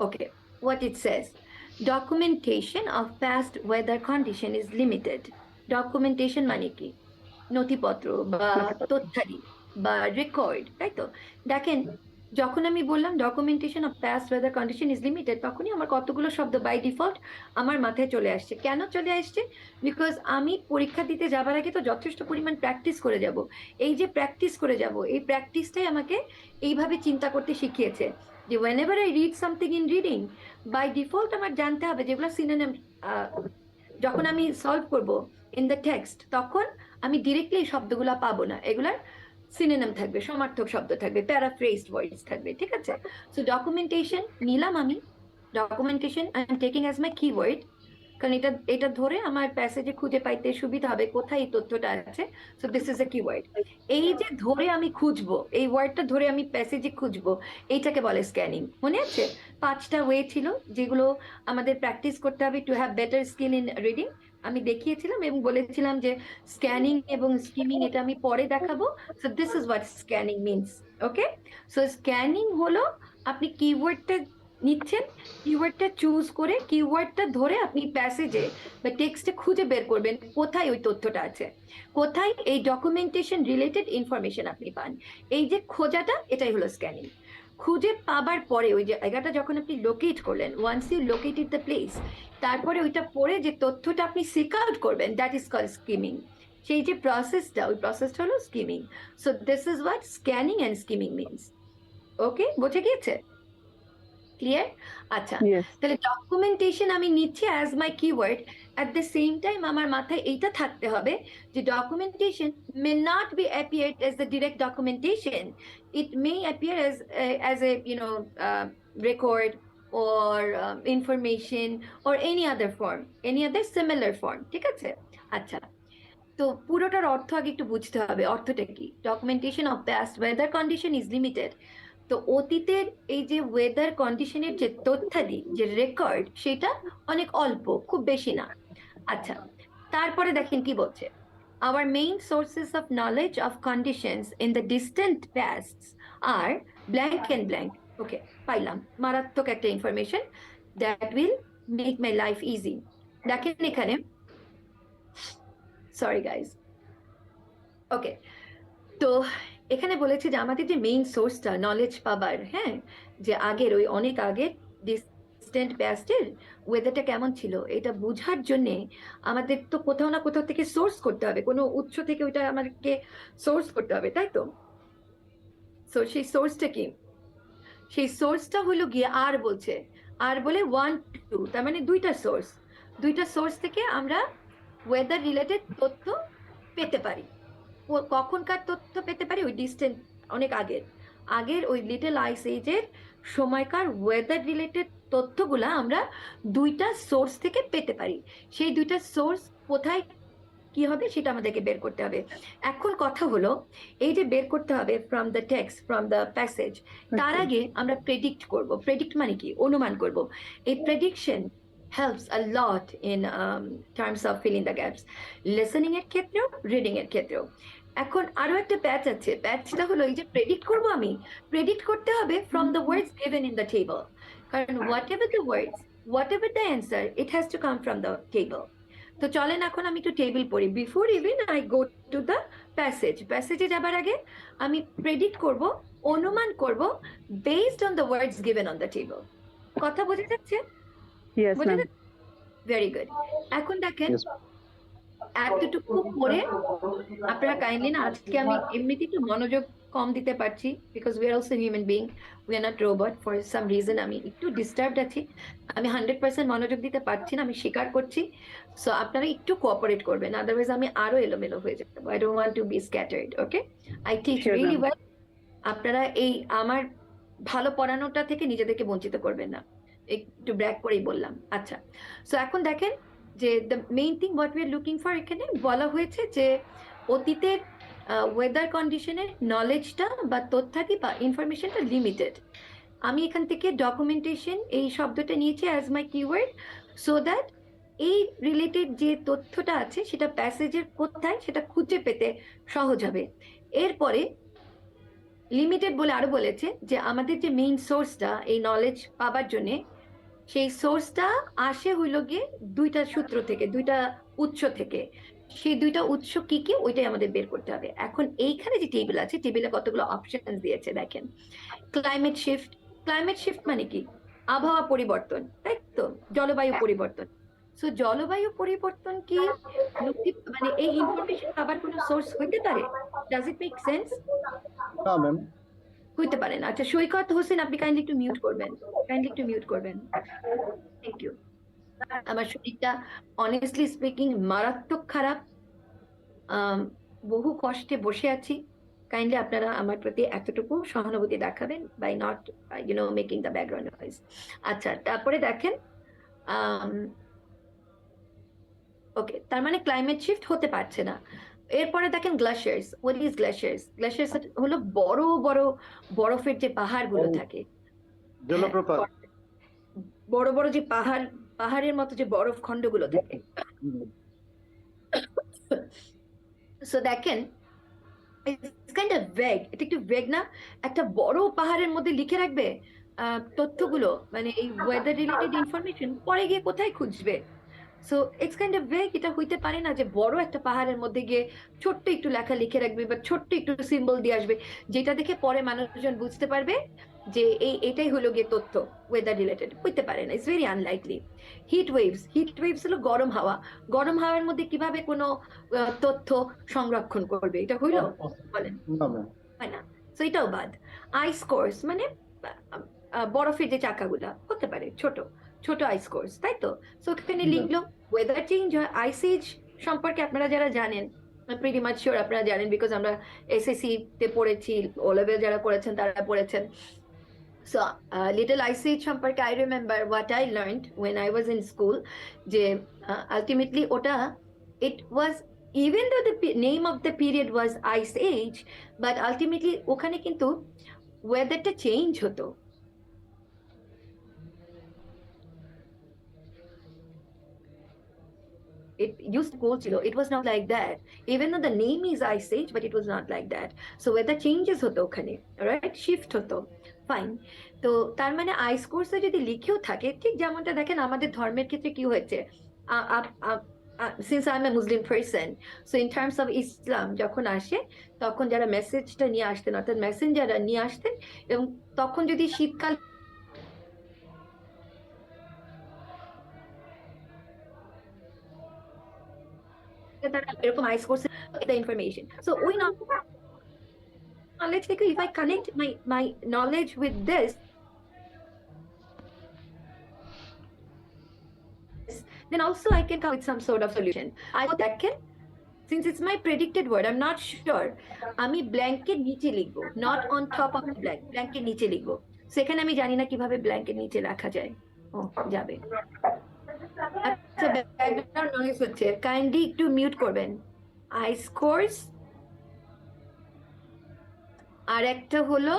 Okay, what it says: documentation of past weather condition is limited. Documentation মানে কি? নথিপত্র বা তথ্যাদি বা রেকর্ড, তাই তো? দেখেন, যখন আমি বললাম documentation of past weather condition is limited, তখনই আমার কতগুলো শব্দ বাই ডিফল্ট আমার মাথায় চলে আসছে। কেন চলে আসছে? বিকজ আমি পরীক্ষা দিতে যাবার আগে তো যথেষ্ট পরিমাণ প্র্যাকটিস করে যাব। এই যে প্র্যাকটিস করে যাব, এই প্র্যাকটিসটাই আমাকে এইভাবে চিন্তা করতে শিখিয়েছে যে whenever I read something in reading, by default আমার জানতে হবে যেগুলো সিনোনিম, যখন আমি সলভ করব ইন দ্য টেক্সট, তখন আমি ডিরেক্টলি এই শব্দগুলো পাবো না, এগুলার সিনোনিম থাকবে, সমার্থক শব্দ থাকবে, প্যারাফ্রেজড ওয়ার্ডস থাকবে, ঠিক আছে। সো ডকুমেন্টেশন নিলাম আমি, documentation I am taking as my keyword, কারণ এটা ধরে আমার প্যাসেজে খুঁজে পাইতে সুবিধা হবে কোথায় এই তথ্যটা আছে। So this is A keyword. এই যে ধরে আমি খুঁজবো, এই ওয়ার্ডটা ধরে আমি প্যাসেজে খুঁজবো, এইটাকে বলে স্ক্যানিং। মনে আছে 5টা ওয়ে ছিল যেগুলো আমাদের প্র্যাকটিস করতে হবে to have better skill in reading. আমি দেখিয়েছিলাম এবং বলেছিলাম যে স্ক্যানিং এবং স্কিমিং এটা আমি পরে দেখাবো। So this is what scanning means. Okay, so scanning হলো আপনি কিওয়ার্ডটা নিচ্ছেন, কিওয়ার্ডটা চুজ করে কিওয়ার্ডটা ধরে আপনি প্যাসেজে বা টেক্সটে খুঁজে বের করবেন কোথায় ওই তথ্যটা আছে, কোথায় এই ডকুমেন্টেশন রিলেটেড ইনফরমেশন আপনি পান। এই যে খোঁজাটা, এটাই হলো স্ক্যানিং। খুঁজে পাবার পরে ওই জায়গাটা যখন আপনি লোকেট করলেন, once you located the place, তারপরে ওইটা পড়ে যে তথ্যটা আপনি সিক আউট করবেন, দ্যাট ইজ কল্ড স্কিমিং। সেই যে প্রসেসটা, ওই প্রসেসটা হলো skimming. So this is what scanning and skimming means. Okay, বুঝে গিয়েছে? ক্লিয়ার? আচ্ছা, তাহলে ডকুমেন্টেশন আমি নিচ্ছি as my keyword. At the same time আমার মাথায় এইটা থাকতে হবে যে documentation may not be appeared as the direct documentation, it May appear as a record or information or any other form, any other similar form, ঠিক আছে? আচ্ছা, তো পুরোটার অর্থ আগে একটু বুঝতে হবে, অর্থটা কি? Documentation of past weather condition is limited. তো অতীতের এই যে ওয়েদার কন্ডিশনের যে তথ্যাদি, যে রেকর্ড, সেটা অনেক অল্প, খুব বেশি না। আচ্ছা, তারপরে দেখেন কি বলছে, our main sources of knowledge of conditions in the distant past are blank and blank. ওকে, পাইলাম মারাত্মক একটা information, that will make my life easy. দেখেন এখানে, সরি গাইজ, ওকে, তো এখানে বলেছে যে আমাদের যে মেইন সোর্সটা নলেজ পাবার, হ্যাঁ, যে আগের ওই অনেক আগের ডিস্টেন্ট পাস্টের ওয়েদারটা কেমন ছিল, এটা বোঝার জন্যে আমাদের তো কোথাও না কোথাও থেকে সোর্স করতে হবে, কোনো উৎস থেকে ওইটা আমাদেরকে সোর্স করতে হবে, তাই তো? সো সেই সোর্সটা কি? সেই সোর্সটা হলো গিয়ে আর বলছে, আর বলে 1 2, তার মানে দুইটা সোর্স থেকে আমরা ওয়েদার রিলেটেড তথ্য পেতে পারি। কখনকার তথ্য পেতে পারি? ওই ডিস্টেন্ট, অনেক আগের ওই লিটল আইস এজের সময়কার ওয়েদার রিলেটেড তথ্যগুলা আমরা দুইটা সোর্স থেকে পেতে পারি। সেই দুইটা সোর্স কোথায় কি হবে সেটা আমাদেরকে বের করতে হবে। এখন কথা হলো এই যে বের করতে হবে from the text, from the passage, তার আগে আমরা প্রেডিক্ট করব। প্রেডিক্ট মানে কি? অনুমান করব। এই prediction helps a lot in terms of filling the gaps, listening এর ক্ষেত্রেও, রিডিং এর ক্ষেত্রেও। এখন আরো একটা প্যাচ আছে, প্যাচটা হলো এই যে প্রেডিক্ট করব, আমি প্রেডিক্ট করতে হবে from the words given in the table, কারণ whatever the words, whatever the answer, it has to come from the table. তো চলেন এখন আমি একটু টেবিল পড়ি before even I go to the passage. প্যাসেজে যাবার আগে আমি প্রেডিক্ট করব, অনুমান করব based on the words given on the table. কথা বোঝা যাচ্ছে? Yes, ma'am. Very good. এখন দেখেন এতটুকু পরে আপনারা কাইন্ডলি না, আজকে আমি এমনিতে একটু মনোযোগ কম দিতে পারছি because we are also human being, we are not robot. For some reason আমি একটু ডিস্টার্বড আছি, আমি 100% মনোযোগ দিতে পারছি না, আমি স্বীকার করছি। সো আপনারা একটু কোঅপারেট করবেন, আদারওয়াইজ আমি আরো এলোমেলো হয়ে যাবো। I don't want to be scattered. Okay, I teach Sure, really ma'am. Well. আপনারা এই আমার ভালো পড়ানোটা থেকে নিজেদেরকে বঞ্চিত করবেন না, একটু ব্র্যাক করেই বললাম। আচ্ছা, সো এখন দেখেন যে the main thing what we are looking for, এখানে বলা হয়েছে যে অতীতের ওয়েদার কন্ডিশনের নলেজটা বা তথ্যাদি বা ইনফরমেশনটা লিমিটেড। আমি এখান থেকে ডকুমেন্টেশন এই শব্দটা নিয়েছি as my keyword, so that এই রিলেটেড যে তথ্যটা আছে সেটা প্যাসেজের কোথায় সেটা খুঁজে পেতে সহজ হবে। এরপরে লিমিটেড বলে আরো বলেছে যে আমাদের যে মেইন সোর্সটা এই নলেজ পাবার জন্যে, সেই সোর্সটা আসে হইল গিয়ে দুইটা সূত্র থেকে, দুইটা উৎস থেকে। সেই দুইটা উৎস কি কি ওইটাই আমাদের বের করতে হবে। এখন এইখানে যে টেবিল আছে, টেবিলে কতগুলো অপশন দিয়েছে দেখেন। ক্লাইমেট শিফট, ক্লাইমেট শিফট মানে কি? আবহাওয়া পরিবর্তন, তাই তো, জলবায়ু পরিবর্তন। সো জলবায়ু পরিবর্তন কি মানে এই ইনফরমেশন পাবার কোনো সোর্স হইতে পারে? Does it make sense? না ম্যাম। হইতে পারে না। আচ্ছা, সৈকত হোসেন আপনি কাইন্ডলি একটু মিউট করবেন, কাইন্ডলি একটু মিউট করবেন। Thank you. আমার শরীরটা অনেস্টলি স্পিকিং মারাত্মক খারাপ, বহু কষ্টে বসে আছি। কাইন্ডলি আপনারা আমার প্রতি এতটুকু সহানুভূতি দেখাবেন by not making the background noise. আচ্ছা, তারপরে দেখেন ওকে, তার মানে ক্লাইমেট শিফট হতে পারছে না। এরপরে দেখেন গ্লাশিয়ার্স। What is গ্লাশিয়ার্স? গ্লাশিয়ার্স হলো বড় বড় বরফের যে পাহাড়গুলো থাকে, জলপ্রপাত। বড় বড় যে পাহাড়ের মতো যে বরফ খণ্ডগুলো থাকে। সো দেখেন ইটস কাইন্ড অফ ভেগ, এটা একটু ভেগ না? একটা বড় পাহাড়ের মধ্যে লিখে রাখবে তথ্যগুলো, মানে এই ওয়েদার রিলেটেড ইনফরমেশন, পরে গিয়ে কোথায় খুঁজবে? So it's kind of vague. এটা হইতে পারে না যে বড় একটা পাহাড়ের মধ্যে গিয়ে ছোট্ট একটু লেখা লিখে রাখবে বা ছোট্ট একটু সিম্বল দিয়ে আসবে, যেটা দেখে পরে মানুষজন বুঝতে পারবে যে এটাই হলো গিয়ে তথ্য ওয়েদার রিলেটেড। হইতে পারে না, it's very unlikely. Heat waves, heat waves হলো গরম হাওয়া। গরম হাওয়ার মধ্যে কিভাবে কোনো তথ্য সংরক্ষণ করবে? এটা হইলো? বলেন, হয় না। সো এটাও বাদ। আইস কোর্স মানে বরফের যে চাকাগুলা, হতে পারে ছোট ছোট আইস কোর্স, তাই তো। সো এখানে লিখলো ওয়েদার চেঞ্জ হয়। আইস এজ সম্পর্কে আপনারা যারা জানেন, প্রিটি মাচ শিওর আপনারা জানেন, বিকজ আমরা এসএসসি তে পড়েছি, ও লেভেল যারা করেছেন তারা পড়েছেন। So little ice age সম্পর্কে I remember what I learned when I was in school, যে ultimately ওটা it was, even though the name of the period was ice age, but ultimately ওখানে কিন্তু ওয়েদারটা চেঞ্জ হতো। It used to cool ছিল, it was not like that. Even though the name is ice age, but it was not like that. So weather changes হতো ওখানে, right? Shift হতো, fine. তো তার মানে আইস কোর্সে যদি লিখেও থাকে, ঠিক যেমনটা দেখেন আমাদের ধর্মের ক্ষেত্রে কি হয়েছে, since I'm a Muslim person, so in terms of Islam যখন আসে তখন যারা মেসেজটা নিয়ে আসতেন, অর্থাৎ মেসেঞ্জাররা নিয়ে আসতেন, এবং তখন যদি শীতকাল তারা এরকম আইস কোর্সে the information. So ওই knowledge থেকে if I connect my knowledge with this, then also I can come with some sort of solution. I know that can, since it's my predicted word, I'm not sure, আমি ব্ল্যাঙ্কের নিচে লিখবো, not on top of the blank, ব্ল্যাঙ্কের নিচে লিখবো। সেখানে আমি জানি না কিভাবে ব্ল্যাঙ্কের নিচে রাখা যায়। ও যাবে। আচ্ছা, ব্যাকগ্রাউন্ড নয়েজ হচ্ছে, কাইন্ডলি একটু মিউট করবেন। আই স্কোরস, আর একটা হলো,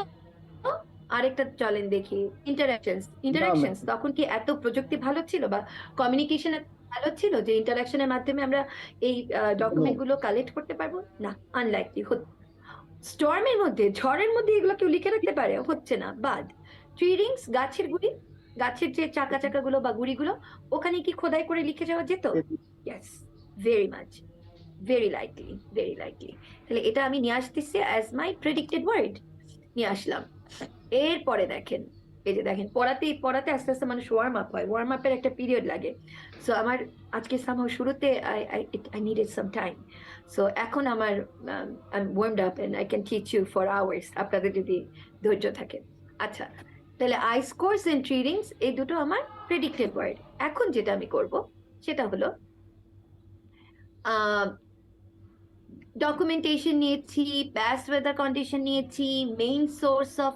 আরেকটা চলেন দেখি, ইন্টারাকশনস। তখন কি এত প্রযুক্তি ভালো ছিল বা কমিউনিকেশন ভালো ছিল যে ইন্টারাকশনের মাধ্যমে আমরা এই ডকুমেন্ট গুলো কালেক্ট করতে পারবো? না, আনলাইকলি। স্টর্মের মধ্যে, ঝড়ের মধ্যে এগুলো কেউ লিখে রাখতে পারে? হচ্ছে না। বাদ। ট্রি রিংস, গাছের গুড়ি, গাছের যে চাকা চাকা গুলো বা গুড়িগুলো, ওখানে কি খোদাই করে লিখে যাওয়া যেত? Yes, very much, very likely, very likely. তাহলে এটা আমি নিয়ে আসতেছি অ্যাজ মাই প্রেডিক্টেড ওয়ার্ড, নিয়ে আসলাম। এরপরে দেখেন, এই যে দেখেন, পড়াতে আস্তে আস্তে মানুষ ওয়ার্ম আপ হয়, ওয়ার্ম আপের একটা পিরিয়ড লাগে। সো আমার আজকে সামহাও শুরুতে I needed some time. So এখন আমার I am warmed up and I can teach you for hours, আপনাদের যদি ধৈর্য থাকে। আচ্ছা, তাহলে ice cores and tree rings, এই দুটো আমার প্রেডিক্টেড ওয়ার্ড। এখন যেটা আমি করব সেটা হলো ডকুমেন্টেশন নিয়েছি, প্যাস্ট ওয়েদার কন্ডিশন নিয়েছি, main source of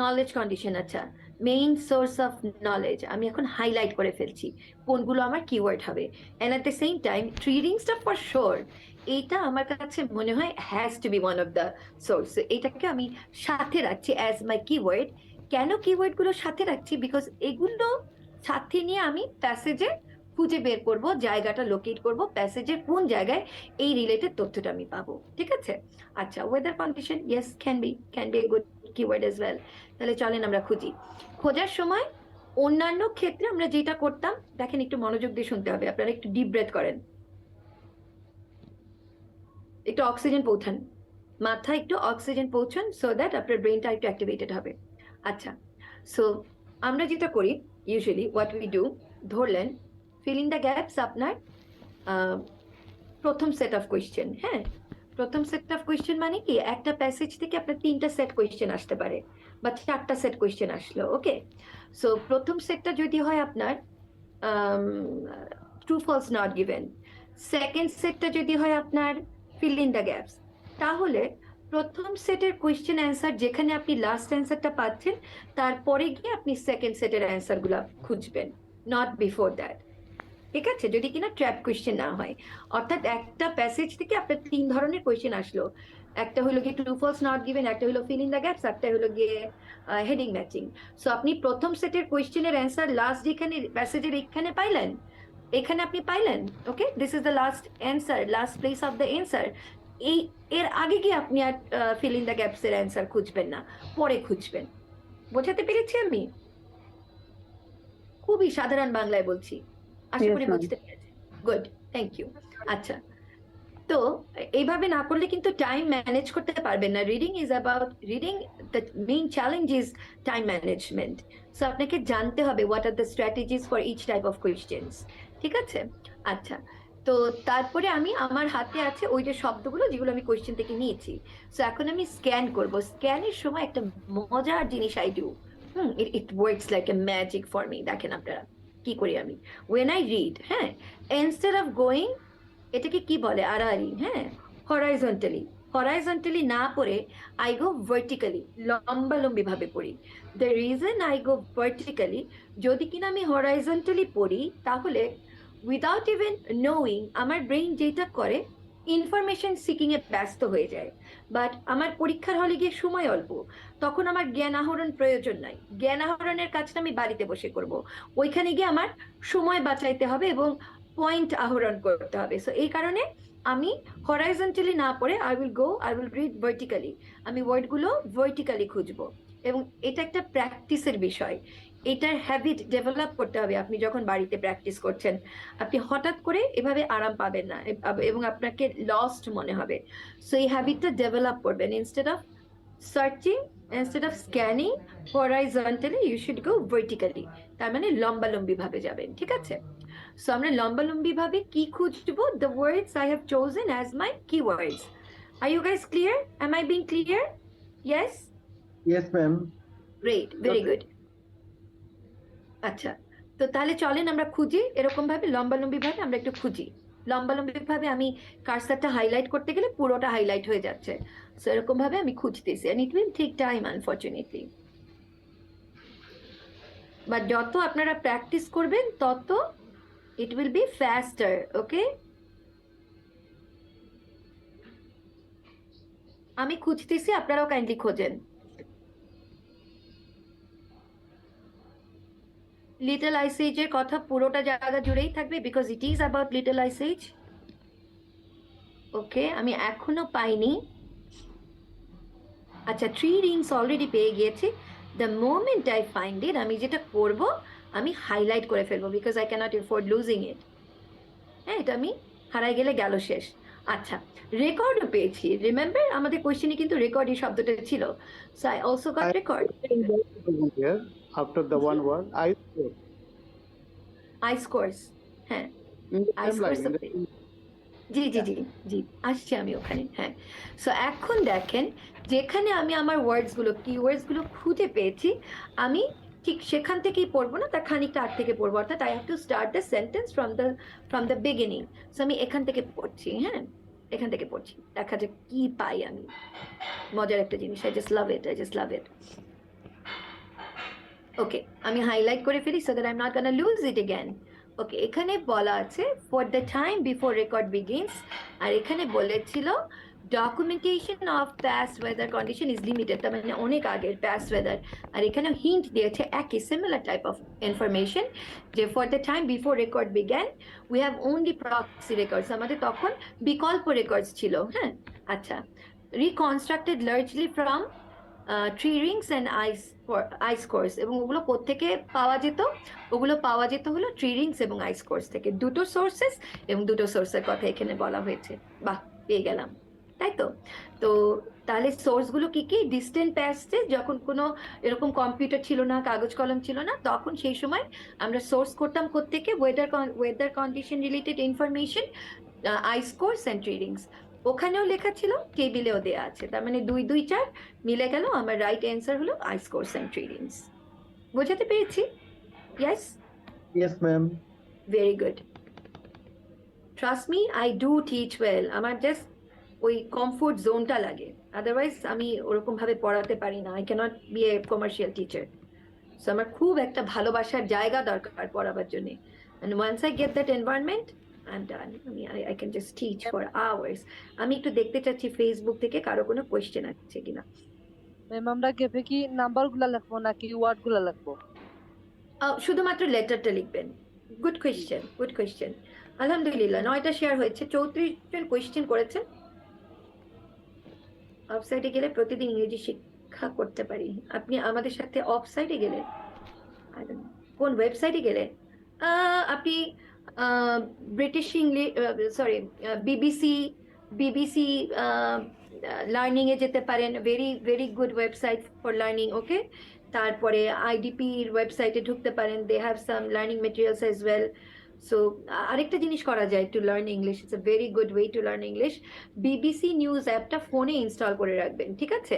knowledge condition. আচ্ছা, মেইন সোর্স অফ নলেজ আমি এখন হাইলাইট করে ফেলছি কোনগুলো আমার কিওয়ার্ড হবে। And at the same time tree রিংসটা ফর শিওর, এইটা আমার কাছে মনে হয় has to be one of the source. এটাকে আমি সাথে রাখছি অ্যাজ মাই কিওয়ার্ড। কেন কিওয়ার্ড গুলো সাথে রাখছি? বিকজ এগুলো সাথে নিয়ে আমি প্যাসেজে খুঁজে বের করব, জায়গাটা লোকেট করব, প্যাসেজের কোন জায়গায় এই রিলেটেড তথ্যটা আমি পাবো। ঠিক আছে? আচ্ছা, weather condition, yes, can B a good keyword as well. তাহলে চলেন আমরা খুঁজি। খোঁজার সময় অন্যান্য ক্ষেত্রে আমরা যেটা করতাম, দেখেন একটু মনোযোগ দিয়ে শুনতে হবে, আপনারা একটু ডিপ ব্রেথ করেন, একটু অক্সিজেন পৌঁছান মাথায়, একটু অক্সিজেন পৌঁছান, সো দ্যাট আপনার ব্রেনটা একটু অ্যাক্টিভেটেড হবে। আচ্ছা, সো আমরা যেটা করি ইউজুয়ালি, হোয়াট উই ডু, ধরলেন ফিল ইন দ্য গ্যাপস আপনার প্রথম সেট অফ কোয়েশ্চেন। হ্যাঁ, প্রথম সেট অফ কোয়েশ্চেন মানে কি, একটা প্যাসেজ থেকে আপনার 3টা সেট কোয়েশ্চেন আসতে পারে বা 4টা সেট কোয়েশ্চেন আসলো। ওকে, সো প্রথম সেটটা যদি হয় আপনার true false not given, second সেটটা যদি হয় আপনার ফিল ইন দ্য গ্যাপস, তাহলে প্রথম সেটের কোয়েশ্চেন অ্যান্সার যেখানে আপনি লাস্ট অ্যান্সারটা পাচ্ছেন, তারপরে গিয়ে আপনি সেকেন্ড সেটের অ্যান্সার গুলা খুঁজবেন, নট বিফোর দ্যাট। ঠিক আছে? যদি কিনা ট্র্যাপ কোয়েশ্চেন না হয়, অর্থাৎ একটা প্যাসেজ থেকে আপনার 3 ধরনের কোয়েশ্চেন আসলো, একটা হলো গিয়ে ট্রু ফলস নট গিভেন, একটা হলো ফিল ইন দ্য গ্যাপস, একটা হলো গিয়ে হেডিং ম্যাচিং। সো আপনি প্রথম সেটের কোয়েশ্চেনের অ্যান্সার লাস্ট যেখানে প্যাসেজের এখানে পাইলেন, এখানে আপনি পাইলেন। Okay, this is the last answer, last place of the answer. এর আগে গিয়ে আপনি আর ফিল ইন দ্য গ্যাপস এর অ্যান্সার খুঁজবেন না, পরে খুঁজবেন। বোঝাতে পেরেছি আমি? খুবই সাধারণ বাংলায় বলছি, আশা করি বুঝতে পেরেছি। Good, thank you. আচ্ছা, তো এইভাবে না করলে কিন্তু টাইম ম্যানেজ করতে পারবেন না। Reading is about reading, the main challenge is time management. So আপনাকে জানতে হবে what are the strategies for each type of questions. ঠিক আছে? আচ্ছা, তো তারপরে আমি, আমার হাতে আছে ওই যে শব্দগুলো যেগুলো আমি কোয়েশ্চেন থেকে নিয়েছি। সো এখন আমি স্ক্যান করব। স্ক্যানের সময় একটা মজার জিনিস I do, it works like a magic for me. দেখেন আপনারা কি করি আমি, ওয়েন আই রিড, হ্যাঁ, ইনস্টেড অফ গোয়িং, এটাকে কি বলে, আড়াআড়ি, হ্যাঁ, হরাইজন্টালি না পড়ে আই গো ভার্টিক্যালি, লম্বালম্বি ভাবে পড়ি। The reason I go vertically, যদি কিনা আমি হরাইজন্টালি পড়ি, তাহলে উইদাউট ইভেন নোয়িং আমার ব্রেইন যেটা করে, ইনফরমেশন সিকিং এ ব্যস্ত হয়ে যায়। বাট আমার পরীক্ষার হলে গিয়ে সময় অল্প, তখন আমার জ্ঞান আহরণ প্রয়োজন নাই। জ্ঞান আহরণের কাজটা আমি বাড়িতে বসে করব, ওইখানে গিয়ে আমার সময় বাঁচাইতে হবে এবং পয়েন্ট আহরণ করতে হবে। সো এই কারণে আমি হরাইজন্টালি না পড়ে আই উইল রিড ভার্টিক্যালি। আমি ওয়ার্ডগুলো ভার্টিক্যালি খুঁজবো, এবং এটা একটা প্র্যাকটিসের বিষয়। এটার হ্যাবিট ডেভেলপ করতে হবে। আপনি যখন বাড়িতে প্র্যাকটিস করছেন, আপনি হঠাৎ করে এভাবে আরাম পাবেন না এবং আপনাকে লস্ট মনে হবে। সো এই হ্যাবিটটা ডেভেলপ করবেন। Instead of searching, instead of scanning horizontally, you should go vertically, তার মানে লম্বালম্বি ভাবে যাবেন। ঠিক আছে? সো আমরা লম্বালম্বি ভাবে কি খুঁজবো? The words I have chosen as my keywords. Are you guys clear? Am I being clear? Yes? Yes ma'am. Great, very good. আচ্ছা, তো তাহলে চলেন আমরা খুঁজি এরকম ভাবে, লম্বালম্বি ভাবে আমরা একটু খুঁজি। লম্বালম্বি ভাবে আমি কার্সারটা হাইলাইট করতে গেলে পুরোটা হাইলাইট হয়ে যাচ্ছে। সো এরকম ভাবে আমি খুঁজতেছি, and it will take time unfortunately. But যত আপনারা প্র্যাকটিস করবেন, তত It will be faster, okay? আমি খুঁজতেছি, আপনারাও কাইন্ডলি খোঁজেন। লিটল আইস এজের কথা পুরোটা জায়গা জুড়েই থাকবে because it is about little ice age. Okay, আমি এখনো পাইনি। আচ্ছা, 3 রিংস অলরেডি পেয়ে গিয়েছি। The moment I find it, আমি যেটা করব, আমি হাইলাইট করে ফেলবো because I can't afford losing it. হ্যাঁ, এটা আমি হারাই গেলে গেল শেষ। আচ্ছা, রেকর্ডও পেয়েছি। রিমেম্বার আমাদের কোয়েশ্চেনে কিন্তু রেকর্ড এই শব্দটা ছিল। So I also goat record. Here, after the one word, I score. I scores, হ্যাঁ, In the I same line, scores in of the it. জি জি জি জি, আসছি আমি ওখানে। হ্যাঁ, সো এখন দেখেন, যেখানে আমি আমার ওয়ার্ডসগুলো, কিওয়ার্ডসগুলো খুঁজে পেয়েছি, আমি ঠিক সেখান থেকেই পড়বো না, তার খানিকটা আগ থেকে পড়বো। অর্থাৎ I have to start the sentence from the beginning. So আমি এখান থেকে পড়ছি, হ্যাঁ, এখান থেকে পড়ছি, দেখা যাক কি পাই আমি। মজার একটা জিনিস, I just love it, I just love it. Okay, আমি হাইলাইট করে ফেলি so that I am not gonna lose it again. Okay, এখানে বলা আছে for the time before record begins, আর এখানে বলেছিল documentation of past weather condition is limited, তার মানে অনেক আগের পাস্ট ওয়েদার। আর এখানে হিন্ট দিয়েছে একই সিমিলার টাইপ অফ ইনফরমেশন, যে for the time before record began we have only proxy records, আমাদের তখন বিকল্প রেকর্ডস ছিল। হ্যাঁ, আচ্ছা, reconstructed largely from tree rings and ice cores, এবং ওগুলো কোত্থেকে পাওয়া যেত? ওগুলো পাওয়া যেত হলো ট্রি রিংস এবং আইস কোর্স থেকে। দুটো সোর্সেস এবং দুটো সোর্সের কথা এখানে বলা হয়েছে। বাহ, পেয়ে গেলাম, তাই তো? তো তাহলে সোর্সগুলো কি কি? ডিস্টেন্ট পাস্টে, যখন কোনো এরকম কম্পিউটার ছিল না, কাগজ কলম ছিল না, তখন সেই সময় আমরা সোর্স করতাম কোত্থেকে? Weather condition related information, ice cores and tree rings. ওখানেও লেখা ছিল, টেবিলেও দেয়া আছে, তার মানে 2 2 4 মিলে গেল। আমার রাইট অ্যান্সার হলো ice cores and tree rings. বোঝাতে পেরেছি? Yes, Yes, ma'am. Very good. Trust me, I do teach well. আমার জাস্ট ওই কমফোর্ট জোনটা লাগে, আদারওয়াইজ আমি ওরকম ভাবে পড়াতে পারি না। I can't be a commercial teacher. So আমার খুব একটা ভালোবাসার জায়গা দরকার পড়াবার জন্য। And once I get that environment, I am done. I can just teach for hours. আমি একটু দেখতে চাচ্ছি ফেসবুক থেকে কারো কোনো কোয়েশ্চেন আছে কিনা। ম্যাম, আমরা গ্যাপে কি নাম্বারগুলো লিখবো নাকি ওয়ার্ডগুলো লিখবো? শুধুমাত্র লেটারটা লিখবেন। Good question, good question. আলহামদুলিল্লাহ, 9টা শেয়ার হয়েছে, 34 জন কোয়েশ্চেন করেছেন। ওয়েবসাইটে গেলে প্রতিদিন ইংরেজি শিক্ষা করতে পারি। আপনি আমাদের সাথে অফসাইটে গেলে, কোন ওয়েবসাইটে গেলে? আপনি British English, sorry, BBC learning এ যেতে পারেন। Very very good website for learning. Okay, তারপরে আইডিপির ওয়েবসাইটে ঢুকতে পারেন, they have some learning materials as well. So আরেকটা জিনিস করা যায় to learn English, it's a very good way to learn English. BBC news অ্যাপটা ফোনে ইনস্টল করে রাখবেন, ঠিক আছে?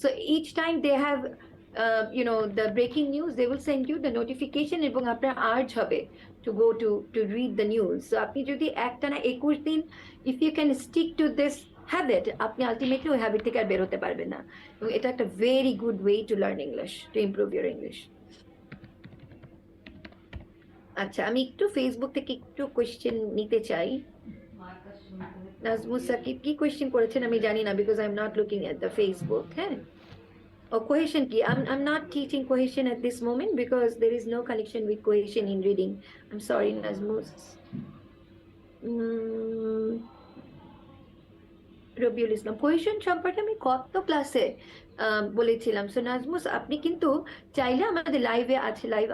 So each time they have the breaking news, they will send you the notification, এবং আপনার আর্জ হবে to go to read the news. So আপনি যদি একটানা 21 দিন, if you can stick to this habit, আপনি আলটিমেটলি ওই হ্যাবিট থেকে আর বের হতে পারবেন না। এবং এটা একটা very good way to learn English, to improve your English. আচ্ছা, আমি একটু ফেসবুক থেকে একটু কোয়েশ্চেন নিতে চাই। নাজমুস সাকিব কি কোয়েশ্চেন করেছেন আমি জানি না, because I am not looking at the Facebook. হ্যাঁ, cohesion key. I'm not teaching cohesion at this moment because there is no connection with cohesion in reading. I'm sorry, Nazmus. Rabiul Islam, cohesion সম্পর্কে আমি কত ক্লাসে বলেছিলাম। সো নাজমুস, আপনি কিন্তু চাইলে আমাদের লাইভ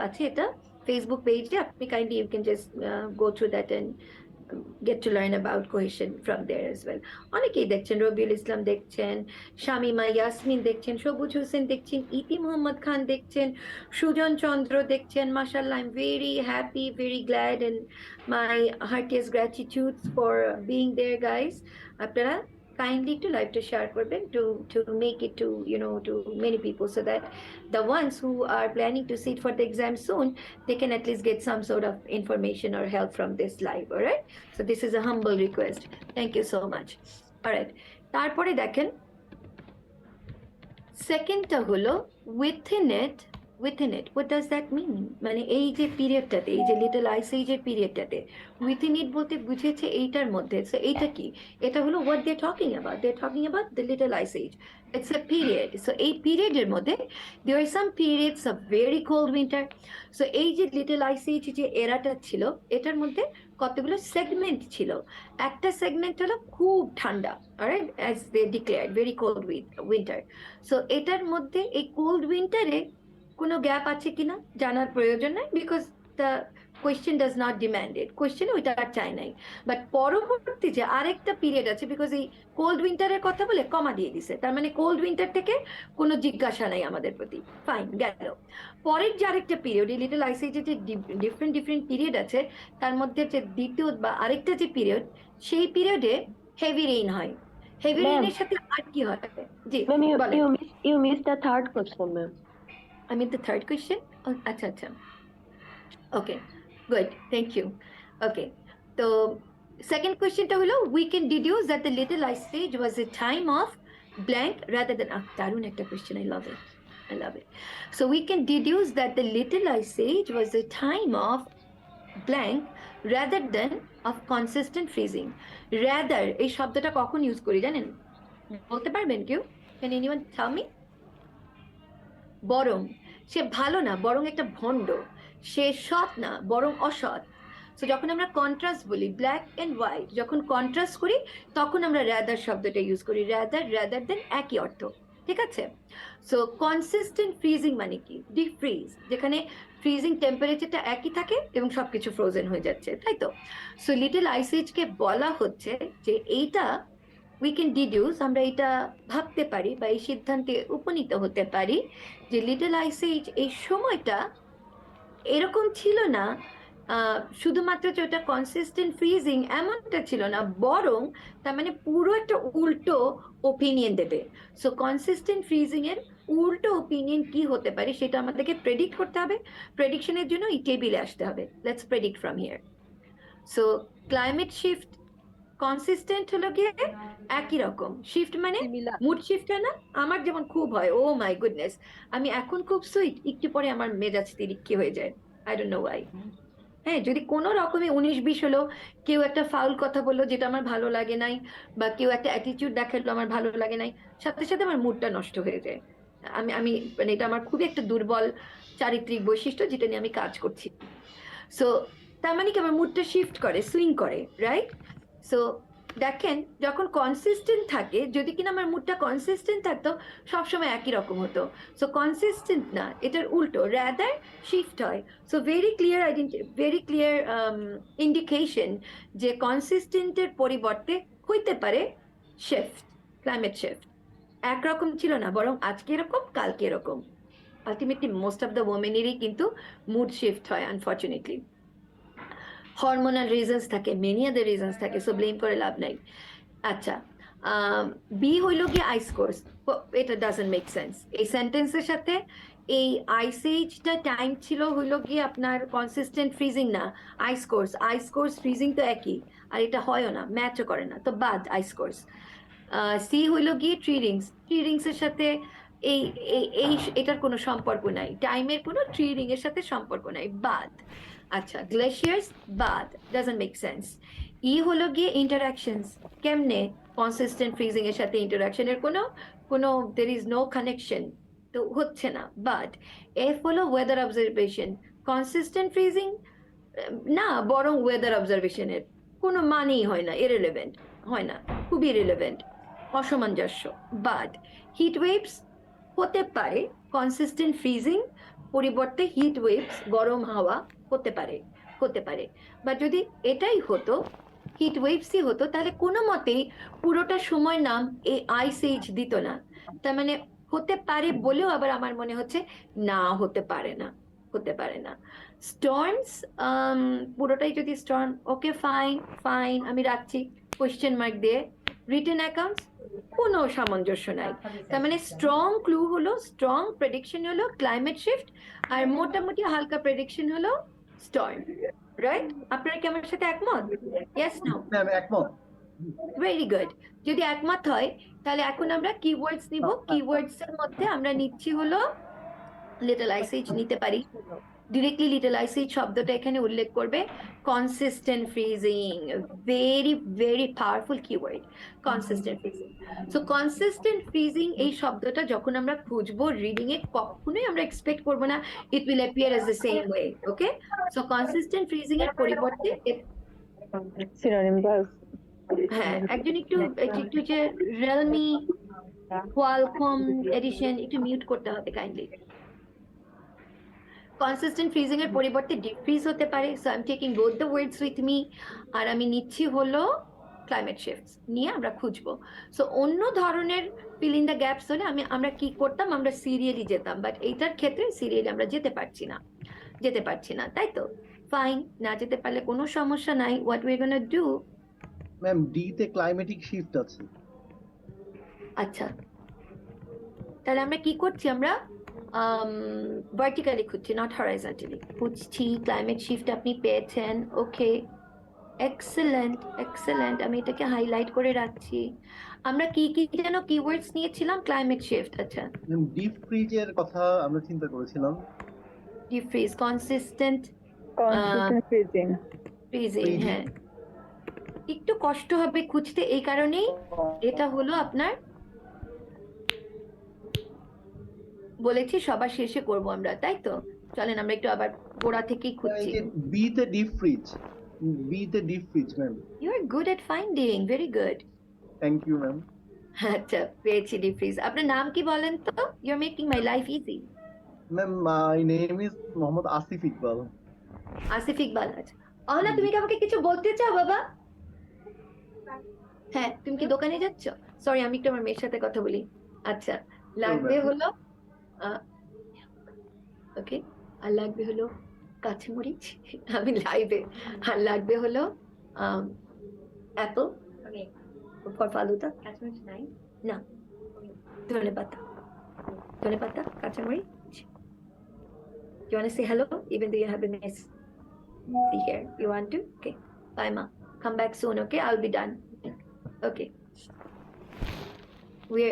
আছে এটা ফেসবুক পেজে, আপনি kindly you can just go through that and get to learn about cohesion from there as well. অনেকেই দেখছেন, রবিউল ইসলাম দেখছেন, শামিমা ইয়াসমিন দেখছেন, সবুজ হোসেন দেখছেন, ইতি মোহাম্মদ খান দেখছেন, সুজন চন্দ্র দেখছেন। মাশাআল্লাহ, I'm very happy, very glad, and my heartiest gratitude for being there, guys. আপনারা kindly to live to share করবেন to make it to many people, so that the ones who are planning to sit for the exam soon, they can at least get some sort of information or help from this live. All right, so this is a humble request. Thank you so much. All right, তারপরে দেখেন সেকেন্ডটা হলো within it within it. What does that mean? মানে এই যে পিরিয়ডটাতে, এই যে little ice এজের পিরিয়ডটাতে, within it বলতে বুঝেছে এইটার মধ্যে। সো এইটা কি? এটা হলো what they're talking about. They're talking about the little ice age. It's a period. So এই পিরিয়ডের মধ্যে there are some periods of very cold winter. So এই যে লিটল আইস এজ যে এরাটা ছিল, এটার মধ্যে কতগুলো সেগমেন্ট ছিল। একটা সেগমেন্ট হলো খুব ঠান্ডা, alright, as they declared very cold winter. So এটার মধ্যে এই কোল্ড উইন্টারে কোনো গ্যাপ আছে কিনা জানার প্রয়োজন নাই, because the question does not demand it, question ওইটা আর চাই নাই। বাট পরবর্তী যে আরেকটা পিরিয়ড আছে, বিকজ এই কোল্ড উইন্টারের কথা বলে কমা দিয়ে দিছে, তার মানে কোল্ড উইন্টার থেকে কোনো জিজ্ঞাসা নাই আমাদের প্রতি, ফাইন গেল। পরের যে আরেকটা পিরিয়ড, এই লিটল আইস এজের যে ডিফারেন্ট পিরিয়ড আছে, তার মধ্যে যে দ্বিতীয় বা আরেকটা যে পিরিয়ড, সেই পিরিয়ডে হেভি রেইন হয়। হেভি রেইনের সাথে আর কি হয়? জি বলেন। You missed the third question, ma'am. I mean the third question? Oh, acha. Okay, good, thank you. Okay, so second question ta holo, we can deduce that the little ice age was a time of blank rather than darun ekta question, I love it. So we can deduce that the little ice age was a time of blank rather than of consistent freezing. Rather এই শব্দটা কখন use করি জানেন? বলতে পারবেন কেউ? Can anyone tell me? বরং সে ভালো না, বরং একটা ভণ্ড, সে সৎ না, বরং অসৎ। সো যখন আমরা কন্ট্রাস্ট বলি, ব্ল্যাক অ্যান্ড হোয়াইট, যখন কন্ট্রাস্ট করি তখন আমরা র্যাদার শব্দটা ইউজ করি, র্যাদার দেন একই অর্থ, ঠিক আছে? সো কনসিস্টেন্ট ফ্রিজিং মানে কি? ডিপ ফ্রিজ, যেখানে ফ্রিজিং টেম্পারেচারটা একই থাকে এবং সবকিছু ফ্রোজেন হয়ে যাচ্ছে, তাই তো? সো লিটল আইস এজকে বলা হচ্ছে যে এইটা উই ক্যান ডিডিউস, আমরা এটা ভাবতে পারি বা এই সিদ্ধান্তে উপনীত হতে পারি যে লিটল আইস এজ এই সময়টা এরকম ছিল না, শুধুমাত্র যে ওটা কনসিস্টেন্ট ফ্রিজিং এমনটা ছিল না, বরং তার মানে পুরো একটা উল্টো ওপিনিয়ন দেবে। সো কনসিস্টেন্ট ফ্রিজিং এর উল্টো ওপিনিয়ন কি হতে পারে সেটা আমাদেরকে প্রেডিক্ট করতে হবে। প্রেডিকশনের জন্য এই টেবিলে আসতে হবে। Let's predict from here. So climate shift consistent হলো গিয়ে একই রকম, শিফট মানে মুড শিফট হয় না? আমার যেমন খুব হয়, ও মাই গুডনেস, আমি এখন খুব সুইট, একটু পরে আমার মেজাজ তিরিক্ষি হয়ে যায়, আই ডোন্ট নো ওয়াই। হ্যাঁ, যদি কোনো রকমে 19-20 হলো, কেউ একটা ফাউল কথা বললো যেটা আমার ভালো লাগে নাই, বা কেউ একটা অ্যাটিটিউড দেখালো আমার ভালো লাগে নাই, সাথে সাথে আমার মুডটা নষ্ট হয়ে যায়। আমি মানে এটা আমার খুবই একটা দুর্বল চারিত্রিক বৈশিষ্ট্য, যেটা নিয়ে আমি কাজ করছি। সো তার মানে কি আমার মুডটা শিফট করে, সুইং করে, রাইট? সো দেখেন, যখন কনসিস্টেন্ট থাকে, যদি কিনা আমার মুডটা কনসিস্টেন্ট থাকতো, সবসময় একই রকম হতো। সো কনসিস্টেন্ট না, এটার উল্টো, রাদার শিফট হয়। সো ভেরি ক্লিয়ার ইন্ডিকেশন যে কনসিস্টেন্টের পরিবর্তে হইতে পারে শিফট, ক্লাইমেট শিফট। একরকম ছিল না, বরং আজকে এরকম, কালকে এরকম। আলটিমেটলি মোস্ট অফ দ্য ওমেনেরই কিন্তু মুড শিফট হয়, আনফর্চুনেটলি। হরমোনাল রিজনস থাকে, মেনি আদার রিজনস থাকে, সো ব্লেম করে লাভ নাই। আচ্ছা, বি হইল গিয়ে আইস কোর্স, এটা ডাজন্ট মেক সেন্স। এই সেন্টেন্সের সাথে এই আইস এজটা টাইম ছিল হইল গিয়ে আপনার কনসিস্টেন্ট ফ্রিজিং না, আইস কোর্স ফ্রিজিং তো একই, আর এটা হয়ও না, ম্যাচও করে না, তো বাদ আইস কোর্স। সি হইল গিয়ে ট্রি রিংসের সাথে এই এটার কোনো সম্পর্ক নাই, টাইমের কোনো ট্রি রিং এর সাথে সম্পর্ক নাই, বাদ। আচ্ছা, গ্লেশিয়ার্স বাদ, ডাজন্ট মেক সেন্স। ই হলো গিয়ে ইন্টারাকশনস, কেমনে কনসিস্টেন্ট ফ্রিজিং এর সাথে ইন্টারাকশনের কোনো দের ইজ নো কানেকশন, তো হচ্ছে না, বাদ। এফ হলো ওয়েদার অবজারভেশন, কনসিস্টেন্ট ফ্রিজিং না, বরং ওয়েদার অবজারভেশনের কোনো মানেই হয় না, ইররিলেভেন্ট হয় না, খুবই ইররিলেভেন্ট, অসামঞ্জস্য, বাদ। হিট ওয়েভস হতে পারে কনসিস্টেন্ট ফ্রিজিং পরিবর্তে হিট ওয়েভস, গরম হাওয়া হতে পারে। বা যদি এটাই হতো, হিট ওয়েভসই হতো, তাহলে কোনো মতেই পুরোটা সময় নাম এই আইস এজ দিত না। তার মানে হতে পারে বলেও আবার আমার মনে হচ্ছে না, হতে পারে না। স্টর্মস, পুরোটাই যদি স্টর্ম, ওকে ফাইন, আমি রাখছি কোয়েশ্চেন মার্ক দিয়ে। রিটেন অ্যাকাউন্টস, কোনো সামঞ্জস্য নাই। তার মানে স্ট্রং ক্লু হলো, স্ট্রং প্রেডিকশন হলো ক্লাইমেট শিফট, আর মোটামুটি হালকা প্রেডিকশন হলো স্টর্ম, রাইট? আপনারা কি আমার সাথে একমত? Yes, no? একমত। Very good. যদি একমত হয়, তাহলে এখন আমরা কিওয়ার্ডস নিব। কিওয়ার্ডস এর মধ্যে আমরা নিচ্ছি হলো লিটল আইসেজ নিতে পারি। ডিরেক্টলি লিটল আইসেজ শব্দটা এখানে উল্লেখ করবে। Consistent freezing, very very powerful keyword, consistent freezing. So consistent freezing এই শব্দটা যখন আমরা খুঁজবো রিডিং এ, কখনোই আমরা এক্সপেক্ট করবো না it will appear as the same way. Okay, so consistent freezing এর পরিবর্তে হ্যাঁ, একজন একটু একটু যে রিয়েলমি কোয়ালকম এডিশন একটু মিউট করতে হবে কাইন্ডলি। কনসিস্টেন্ট ফ্রিজিং এর পরিবর্তে ডিপ ফ্রিজ হতে পারে। So I am taking both the words with me, আর আমি নিচ্ছি হলো ক্লাইমেট শিফটস নিয়ে আমরা খুঁজবো। সো অন্য ধরনের ফিল ইন দ্য গ্যাপস হলে আমরা কি করতাম, আমরা সিরিয়ালি যেতাম, বাট এইটার ক্ষেত্রে সিরিয়ালি আমরা যেতে পারছি না, তাই তো? ফাইন, না যেতে পারলে কোনো সমস্যা নাই। What we gonna do, ma'am D তে ক্লাইমেটিক শিফট আছে। আচ্ছা, তাহলে আমরা কি করছি, আমরা ভার্টিক্যালি খুঁজছি, নট হরাইজন্টালি খুঁজছি। ক্লাইমেট শিফট আপনি পেয়েছেন, ওকে, এক্সেলেন্ট এক্সেলেন্ট। আমি এটাকে হাইলাইট করে রাখছি। আমরা কি কি যেন কিওয়ার্ডস নিয়েছিলাম? ক্লাইমেট শিফট, আচ্ছা, ম্যাম ডিপ ফ্রিজের কথা আমরা চিন্তা করেছিলাম। ডিপ ফ্রিজ, কনসিস্টেন্ট ফ্রিজিং, হ্যাঁ একটু কষ্ট হবে খুঁজতে, এই কারণেই এটা হলো আপনার বলেছি সবার শেষে করব আমরা, তাই তো? চলেন আমরা একটু আবার গোড়া থেকেই খুঁজছি। বি তে deep freeze, ma'am. You are good at finding, very good. Thank you ma'am. আচ্ছা, পেয়েছি ডিপ ফ্রিজ। আপনার নাম কি বলেন তো? You are making my life easy. Ma'am my name is Mohammad Asif Iqbal. Asif Iqbal, আচ্ছা। অহনা, তুমি কি আমাকে কিছু বলতে চাও বাবা? হ্যাঁ, তুমি কি দোকানে যাচ্ছ? সরি, আমি একটু আমার মেয়ের সাথে কথা বলি। আচ্ছা, লাগবে হলো ওকে, আর লাগবে হলো কাঁচামরিচ, আমি লাইভে। আর লাগবে হলো অ্যাপল ফর ফালুদা। কাঁচামরিচ নাই না, ধনেপাতা, কাঁচামরিচ। You want to say hello even though you have a nice here? You want to? Okay, bye ma, come back soon. Okay, I'll be done. Okay, we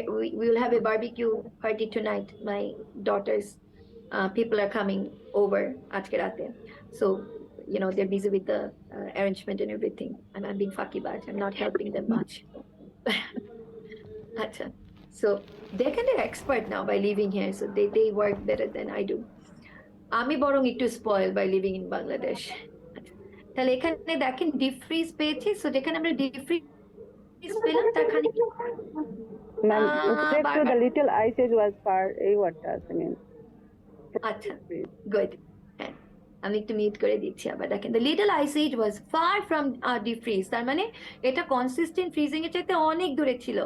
will have a barbecue party tonight. My daughter's people are coming over আজকে রাতে, so you know they're busy with the arrangement and everything, and I'm being fucky bad. I'm not helping them much. Acha, so they're kind of expert now by living here, so they work better than I do. আমি বরং একটু spoil by living in Bangladesh. তাহলে এখানে দেখেন deep fridge পেয়েছি, so যেখানে আমরা deep fridge পেলাম তার খানিক little ice age was far, এই ওয়ার্ডটা আছে মিন। আচ্ছা, গুড। হ্যাঁ, আমি একটু মিউট করে দিচ্ছি আবার। দেখেন the little ice age was far from deep freeze, তার মানে এটা কনসিস্টেন্ট ফ্রিজিং এর চাইতে অনেক দূরে ছিল।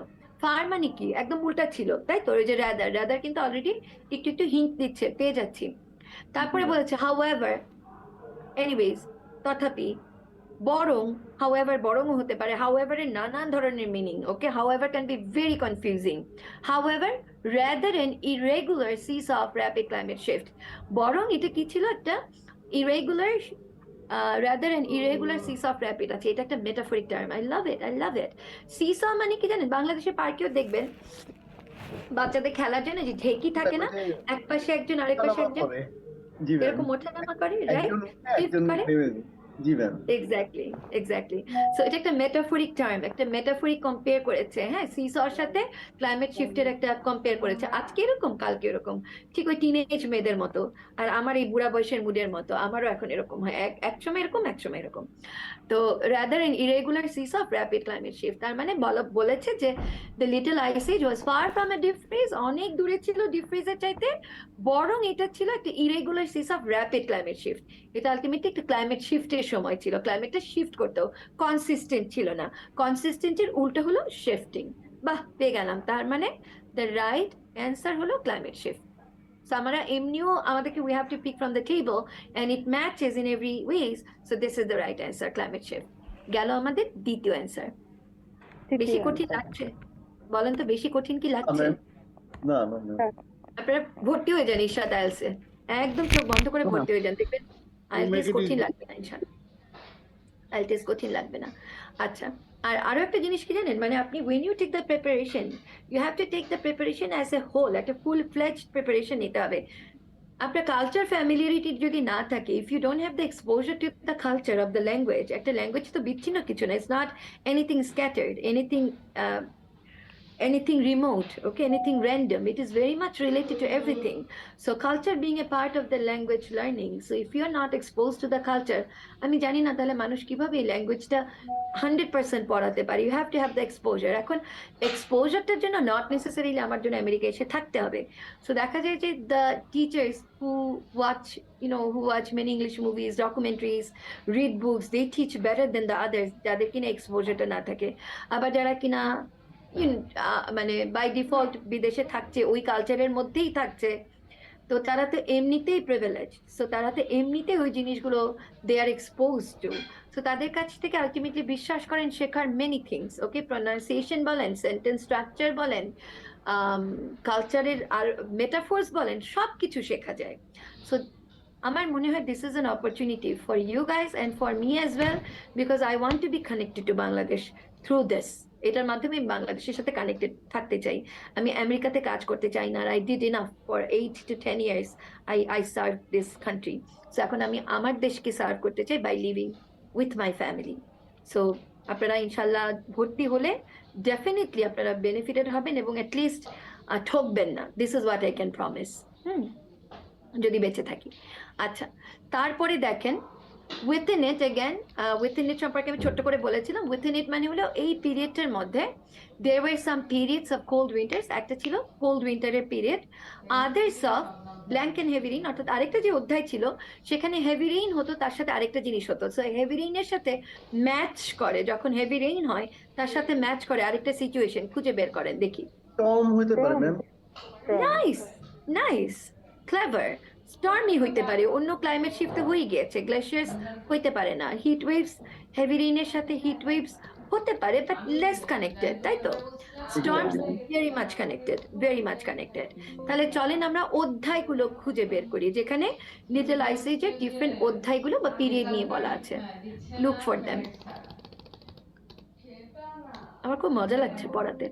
ফার মানে কি, একদম উল্টা ছিল, তাই তো? ওই যে রাদার কিন্তু অলরেডি একটু হিন্ট দিচ্ছে, পেয়ে যাচ্ছি। তারপরে বলেছে হাউএভার, এনিওয়েজ, তথাপি, বরং, হাউএভার বরংও হতে পারে। হাউএভারের নানান ধরনের meaning, okay? However can be very confusing. However, rather an irregular সিস অফ র্যাপিড ক্লাইমেট শিফট, বরং এটা কি ছিল, একটা ইরেগুলার, রাদার এন ইরেগুলার সিস অফ র্যাপিড আছে। এটা একটা metaphoric term, I love it. সিস মানে কি জানেন, বাংলাদেশের পার্কেও দেখবেন বাচ্চাদের খেলার জন্য যে ঢেকি থাকে না, এক পাশে একজন আরেক পাশে একজন এরকম ওঠানামা করে, রাইট? জি ম্যাম, এক্স্যাক্টলি। সো এটা একটা মেটাফরিক টার্ম, একটা মেটাফরিক কম্পেয়ার করেছে, হ্যাঁ, সিসর সাথে ক্লাইমেট শিফটের একটা কম্পেয়ার করেছে। আজকে এরকম, কালকে এরকম, ঠিক ওই টিনেজ মেয়েদের মতো, আর আমার এই বুড়া বয়সের মুডের মতো, আমারও এখন এরকম হয়, এক সময় এরকম, এক সময় এরকম। তো রাদার এন ইরেগুলার সিস অফ র্যাপিড ক্লাইমেট শিফট, তার মানে বলেছে যে the little ice age was far from a deep freeze, অনেক দূরে ছিল ডিপ ফ্রিজের চাইতে, বরং এটা ছিল একটা ইরেগুলার সিস অফ র্যাপিড ক্লাইমেট শিফট। এটা আলটিমেটলি একটা ক্লাইমেট শিফটের সময় ছিল, ক্লাইমেটটা শিফট করতেও কনসিস্টেন্ট ছিল না। কনসিস্টেন্টের উল্টো হলো শিফটিং। বাহ, পেয়ে গেলাম। তার মানে দ্য রাইট অ্যান্সার হলো ক্লাইমেট শিফট। সো আমরা এমনিও আমাদেরকে we have to pick from the table and it matches in every ways, so this is the right answer, climate shift. গেল আমাদের দ্বিতীয় অ্যান্সার। বেশি কঠিন লাগছে বলেন তো? বেশি কঠিন কি লাগছে? না, আপনারা ভর্তি হয়ে যান ইরশাদ আইএলসে, একদম চোখ বন্ধ করে ভর্তি হয়ে যান, দেখবেন আইএলটিএস কঠিন লাগবে না, ইনশাআল্লাহ আইএলটিএস কঠিন লাগবে না। আচ্ছা, আর আরো একটা জিনিস কি জানেন, মানে আপনি when you take the preparation, you have to take the preparation as a whole, একটা ফুল ফ্লেজড প্রিপারেশন নিতে হবে। আপনার কালচার ফ্যামিলিয়ারিটি যদি না থাকে, if you don't have the exposure to the culture of the language, একটা ল্যাঙ্গুয়েজ তো বিচ্ছিন্ন কিছু না, it's not anything scattered, anything remote, okay, anything random. It is very much related to everything. So culture being a part of the language learning. So if you are not exposed to the culture, আমি জানি না তাহলে মানুষ কিভাবে এই ল্যাঙ্গুয়েজটা 100% পড়াতে পারে। You have to have the exposure. এখন এক্সপোজারটার জন্য নট নেসেসারিলি আমার জন্য আমেরিকা এসে থাকতে হবে। সো দেখা যায় যে the teachers who watch many English movies, documentaries, read books, they teach better than the others, যাদের কিনা এক্সপোজারটা না থাকে। আবার যারা কিনা মানে বাই ডিফল্ট বিদেশে থাকছে, ওই কালচারের মধ্যেই থাকছে, তো তারা তো এমনিতেই প্রিভিলেজ, সো তারা তো এমনিতে ওই জিনিসগুলো দে আর এক্সপোজ টু, সো তাদের কাছ থেকে আলটিমেটলি বিশ্বাস করেন শেখার মেনি থিংস, ওকে, প্রনাউন্সিয়েশন বলেন, সেন্টেন্স স্ট্রাকচার বলেন, কালচারের আর মেটাফোর্স বলেন, সব কিছু শেখা যায়। সো আমার মনে হয় this is an opportunity for you guys and for me as well, because I want to be connected to Bangladesh through this. এটার মাধ্যমে আমি বাংলাদেশের সাথে কানেক্টেড থাকতে চাই, আমি আমেরিকাতে কাজ করতে চাই না। আর I did enough for 8 to 10 years, I serve this country. So এখন আমি আমার দেশকে সার্ভ করতে চাই by living with my family. So আপনারা ইনশাল্লাহ ভর্তি হলে ডেফিনেটলি আপনারা বেনিফিটেড হবেন এবং অ্যাটলিস্ট ঠকবেন না। This is what I can promise, যদি বেঁচে থাকি। আচ্ছা, তারপরে দেখেন উইথিন ইট, অ্যাগেন উইথিন ইট সম্পর্কে আমি ছোট্ট করে বলেছিলাম। উইথিন ইট মানে হলো এই পিরিয়ডটার মধ্যে there were some periods of cold winters, একটা ছিল কোল্ড উইন্টারের period, others of blank and heavy rain, অর্থাৎ আরেকটা যে অধ্যায় ছিল সেখানে হেভি রেইন হতো, তার সাথে আরেকটা জিনিস হতো। সো হেভি রেইনের সাথে ম্যাচ করে, যখন হেভি রেইন হয় তার সাথে ম্যাচ করে আরেকটা সিচুয়েশন খুঁজে বের করেন দেখি। টম হতে পারে ম্যাম। Nice nice, clever. স্টর্মই হইতে পারে, অন্য ক্লাইমেট শিফটে হয়ে গিয়েছে, গ্লেশিয়ার্স হইতে পারে না, হিট ওয়েভস, হেভি রেইনের সাথে হিট ওয়েভস হতে পারে, বাট লেস কানেক্টেড, তাই তো? Storms very much connected, very much connected. তাহলে চলেন আমরা অধ্যায়গুলো খুঁজে বের করি, যেখানে লিটল আইস এজের ডিফারেন্ট অধ্যায়গুলো বা পিরিয়ড নিয়ে বলা আছে। Look for them. আমার খুব মজা লাগছে পড়াতে।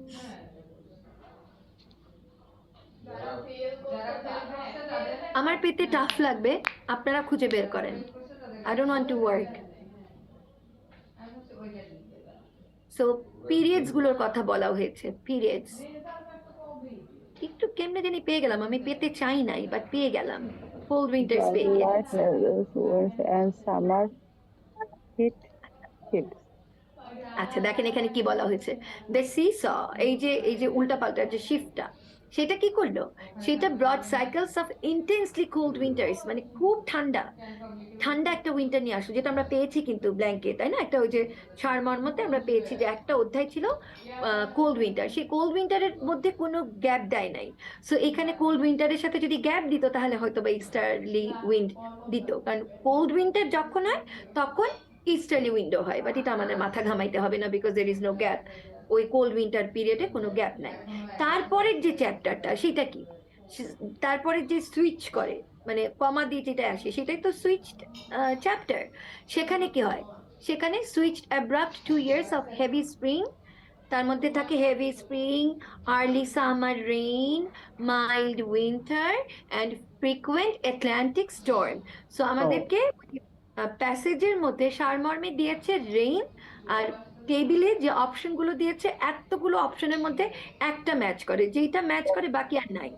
আমার পেতে টাফ লাগবে, আপনারা খুঁজে বের করেন। I don't want to work. So periods গুলোর কথা বলা হয়েছে, পিরিয়ডস একটু কেমনে জানি পেয়ে গেলাম, আমি পেতে চাই নাই বাট পেয়ে গেলাম। কোল্ড উইন্টার্স পেয়ে গেছি। আচ্ছা দেখেন এখানে কি বলা হয়েছে, দ্য সি-স, এই যে উল্টাপাল্টার যে শিফটটা, সেটা কি করলো, সেটা broad cycles of intensely cold winters, মানে খুব ঠান্ডা ঠান্ডা একটা উইন্টার নিয়ে আসলো, যেটা আমরা পেয়েছি কিন্তু ব্ল্যাঙ্কে, তাই না? একটা ওই যে সারমর্মতে আমরা পেয়েছি যে একটা অধ্যায় ছিল কোল্ড উইন্টার, সেই কোল্ড উইন্টারের মধ্যে কোনো গ্যাপ দেয় নাই। সো এখানে কোল্ড উইন্টারের সাথে যদি গ্যাপ দিত তাহলে হয়তো বা ইস্টার্লি উইন্ড দিত, কারণ কোল্ড উইন্টার যখন হয় তখন ইস্টার্লি উইন্ডো হয়, বাট এটা আমাদের মাথা ঘামাইতে হবে না, because there is no gap. ওই কোল্ড উইন্টার পিরিয়ডে কোনো গ্যাপ নাই। তারপরের যে চ্যাপ্টারটা সেটা কি, তারপরে যে সুইচ করে মানে কমা দিয়ে যেটা আসে সেটাই তো সুইচড চ্যাপ্টার। সেখানে কি হয়, সেখানে switched abrupt 2 years of heavy spring, তার মধ্যে থাকে heavy spring, early summer rain, mild winter and frequent Atlantic storm. So আমাদেরকে প্যাসেজের মধ্যে সারমর্মে দিয়েছে রেইন, আর টেবিলে যে অপশনগুলো দিয়েছে এতগুলো অপশনের মধ্যে একটা ম্যাচ করে, যেটা ম্যাচ করে বাকি আর নাই।